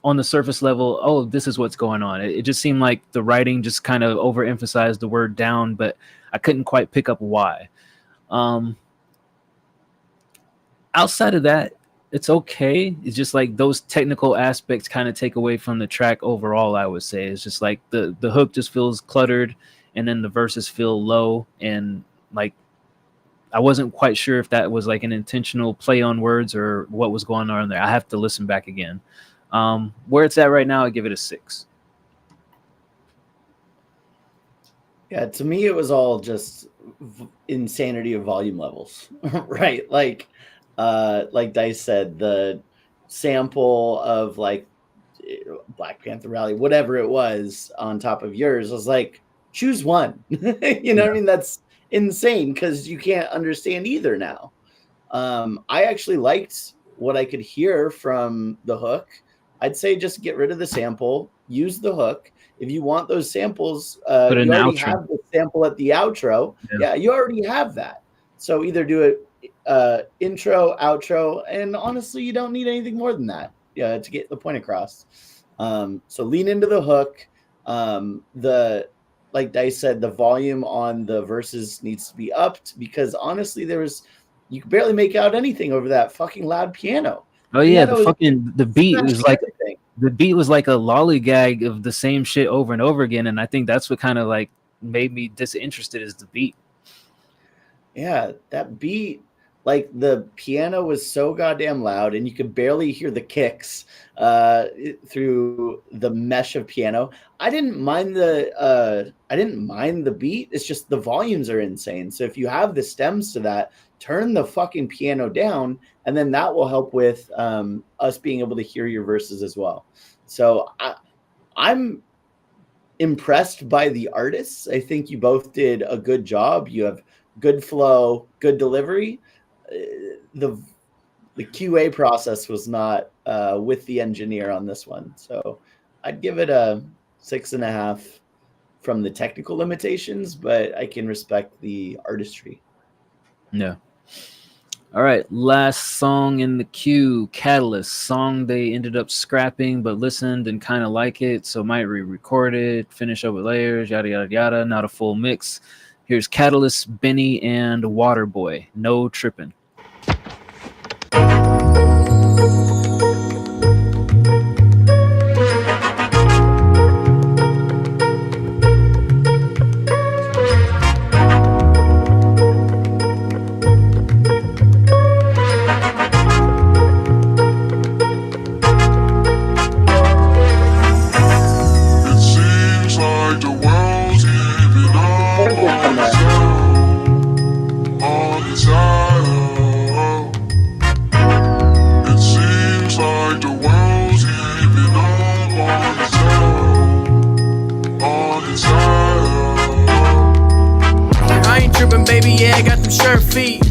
on the surface level, oh, this is what's going on. It just seemed like the writing just kind of overemphasized the word down, but I couldn't quite pick up why. Outside of that, it's okay. It's just like those technical aspects kind of take away from the track overall, I would say. It's just like the hook just feels cluttered, and then the verses feel low, and like I wasn't quite sure if that was like an intentional play on words or what was going on there. I have to listen back again. Where it's at right now, I give it a 6. Yeah, to me, it was all just insanity of volume levels, right? Like Dice said, the sample of like Black Panther Rally, whatever it was, on top of yours was like, choose one. What I mean? That's insane because you can't understand either now. I actually liked what I could hear from the hook. I'd say just get rid of the sample, use the hook. If you want those samples, you already have the sample at the outro. Yeah, you already have that. So either do it intro, outro, and honestly, you don't need anything more than that to get the point across. So lean into the hook. Like Dice said, the volume on the verses needs to be upped because honestly, you could barely make out anything over that fucking loud piano. Oh yeah, the beat was like the beat was like a lollygag of the same shit over and over again, and I think that's what kind of like made me disinterested is the beat. Yeah, that beat, like the piano was so goddamn loud, and you could barely hear the kicks through the mesh of piano. I didn't mind the beat. It's just the volumes are insane. So if you have the stems to that, turn the fucking piano down, and then that will help with us being able to hear your verses as well. So I'm impressed by the artists. I think you both did a good job. You have good flow, good delivery. The QA process was not with the engineer on this one. So I'd give it a 6.5 from the technical limitations, but I can respect the artistry. Yeah. All right, last song in the queue, Catalyst. Song they ended up scrapping, but listened and kind of like it, so might re-record it, finish up with layers, yada, yada, yada. Not a full mix. Here's Catalyst, Benny, and Waterboy. No tripping. It seems like the world's giving up on its own. them sure feet.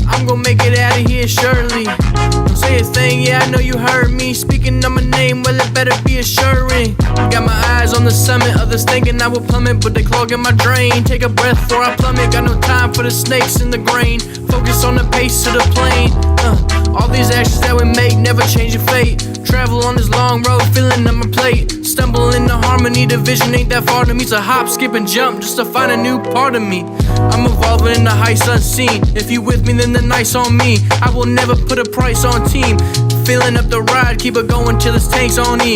I'm gonna make it out of here surely. Don't say a thing, yeah, I know you heard me. Speaking of my name, well, it better be assuring. Got my eyes on the summit, others thinking I will plummet, but they clogging my drain. Take a breath before I plummet, got no time for the snakes in the grain. Focus on the pace of the plane. All these actions that we make never change your fate. Travel on this long road, feeling on my plate. Stumble into harmony, the vision ain't that far to me. So hop, skip, and jump just to find a new part of me. I'm evolving in the heights unseen. If you with me, then the night's on me. I will never put a price on team. Filling up the ride, keep it going till this tank's on E.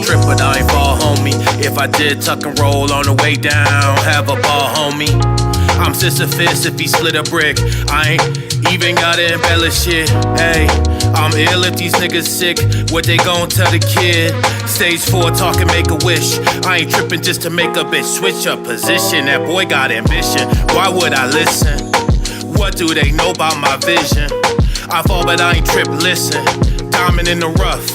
Trip, but I ain't fall, homie. If I did, tuck and roll on the way down. Have a ball, homie. I'm Sisyphus if he split a brick. I ain't even gotta embellish shit. Hey, I'm ill if these niggas sick. What they gon' tell the kid? Stage 4 talking, make a wish. I ain't tripping just to make a bitch switch up position. That boy got ambition. Why would I listen? What do they know about my vision? I fall, but I ain't trip, listen. Diamond in the rough.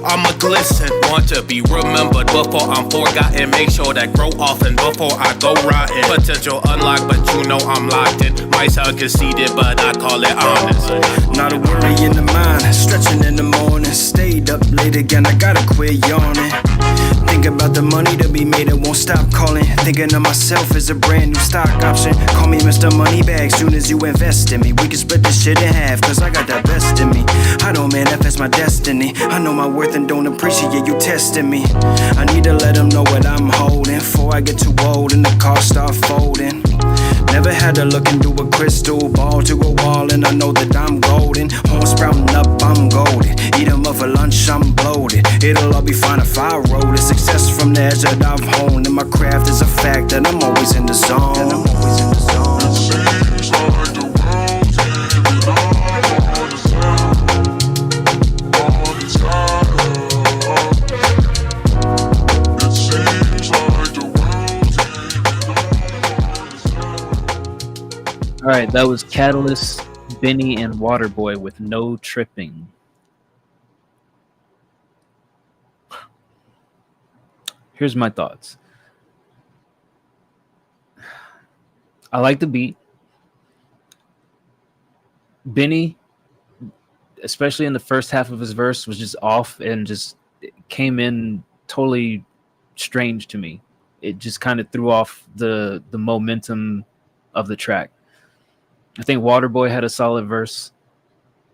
I'ma glisten, want to be remembered before I'm forgotten. Make sure that grow often before I go rotten. Potential unlocked, but you know I'm locked in. Might sound conceited, but I call it honest. Not a worry in the mind, stretching in the morning. Stayed up late again, I gotta quit yawning. Think about the money to be made, it won't stop calling. Thinking of myself as a brand new stock option. Call me Mr. Moneybag, soon as you invest in me. We can split this shit in half, cause I got that best in me. I don't manifest my destiny. I know my worth and don't appreciate you testing me. I need to let them know what I'm holding before I get too old and the car start folding. Never had to look into a crystal ball to go all in. I know that I'm golden. Horn sprouting up, I'm golden. Eat 'em up for lunch, I'm bloated. It'll all be fine if I roll it. Success from the edge that I've honed. And my craft is a fact that I'm always in the zone. It seems like the world's giving up on its time. It seems like the world's giving up on its time. All right, that was Catalyst, Benny, and Waterboy with No Tripping. Here's my thoughts. I like the beat. Benny, especially in the first half of his verse, was just off and just came in totally strange to me. It just kind of threw off the momentum of the track. I think Waterboy had a solid verse.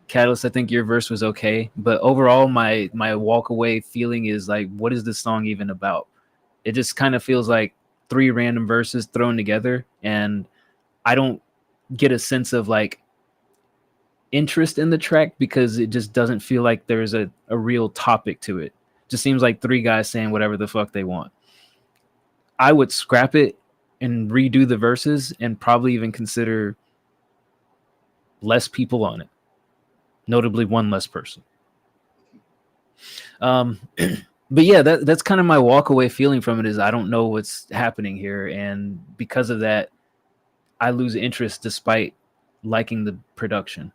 Catalyst, I think your verse was okay, but overall my walk away feeling is like, what is this song even about? It just kind of feels like 3 random verses thrown together, and I don't get a sense of like interest in the track because it just doesn't feel like there's a real topic to it. Just seems like 3 guys saying whatever the fuck they want. I would scrap it and redo the verses and probably even consider less people on it, notably 1 less person. But yeah, that's kind of my walk away feeling from it, is I don't know what's happening here, and because of that I lose interest despite liking the production.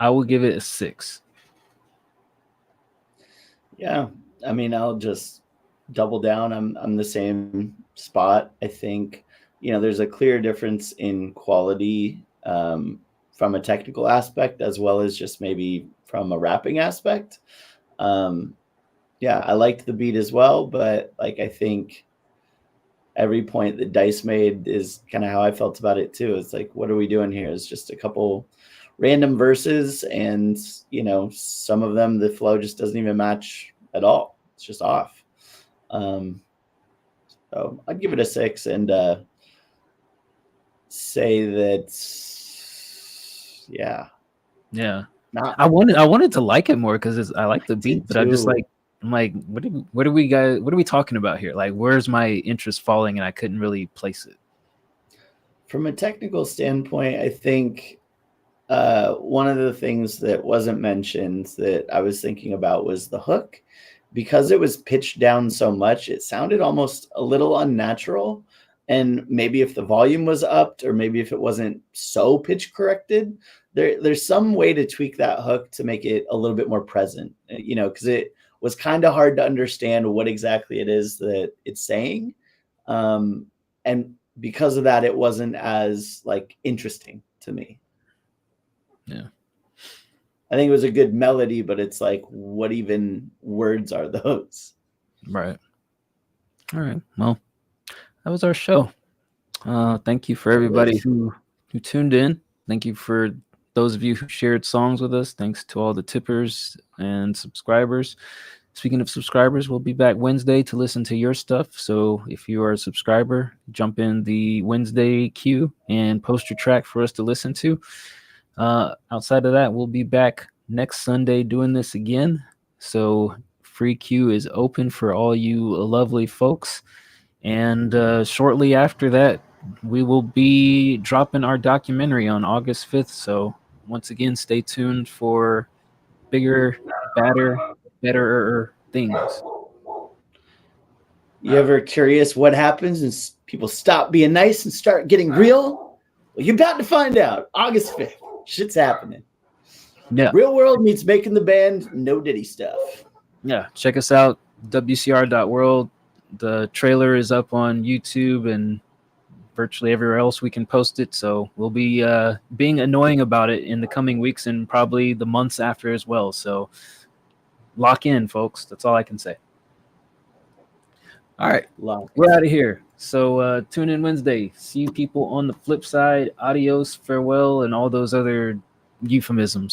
I will give it a 6. Yeah, I mean, I'll just double down. I'm the same spot. I think, you know, there's a clear difference in quality from a technical aspect as well as just maybe from a rapping aspect. Yeah, I liked the beat as well, but like, I think every point that Dice made is kind of how I felt about it too. It's like, what are we doing here? It's just a couple random verses, and you know, some of them the flow just doesn't even match at all. It's just off. So I'd give it a 6 and say that, yeah. I wanted to like it more because I like the beat, but I'm just like, what are we talking about here? Like, where's my interest falling? And I couldn't really place it. From a technical standpoint, I think one of the things that wasn't mentioned that I was thinking about was the hook. Because it was pitched down so much, it sounded almost a little unnatural. And maybe if the volume was upped, or maybe if it wasn't so pitch corrected, there's some way to tweak that hook to make it a little bit more present, you know, because it was kind of hard to understand what exactly it is that it's saying. And because of that, it wasn't as like interesting to me. Yeah. I think it was a good melody, but it's like, what even words are those? Right. All right. Well, that was our show. Thank you for everybody who tuned in. Thank you for those of you who shared songs with us. Thanks to all the tippers and subscribers. Speaking of subscribers, we'll be back Wednesday to listen to your stuff. So if you are a subscriber, jump in the Wednesday queue and post your track for us to listen to. Outside of that, we'll be back next Sunday doing this again. So free queue is open for all you lovely folks. And shortly after that, we will be dropping our documentary on August 5th. So once again, stay tuned for bigger, better things. You ever curious what happens and people stop being nice and start getting real? Well, you're about to find out. August 5th. Shit's happening. Yeah. Real World meets Making the Band, no Diddy stuff. Yeah. Check us out, WCR.world. The trailer is up on YouTube and virtually everywhere else we can post it. So we'll be being annoying about it in the coming weeks and probably the months after as well. So lock in, folks. That's all I can say. All right. We're out of here. So tune in Wednesday. See you people on the flip side. Adios, farewell, and all those other euphemisms.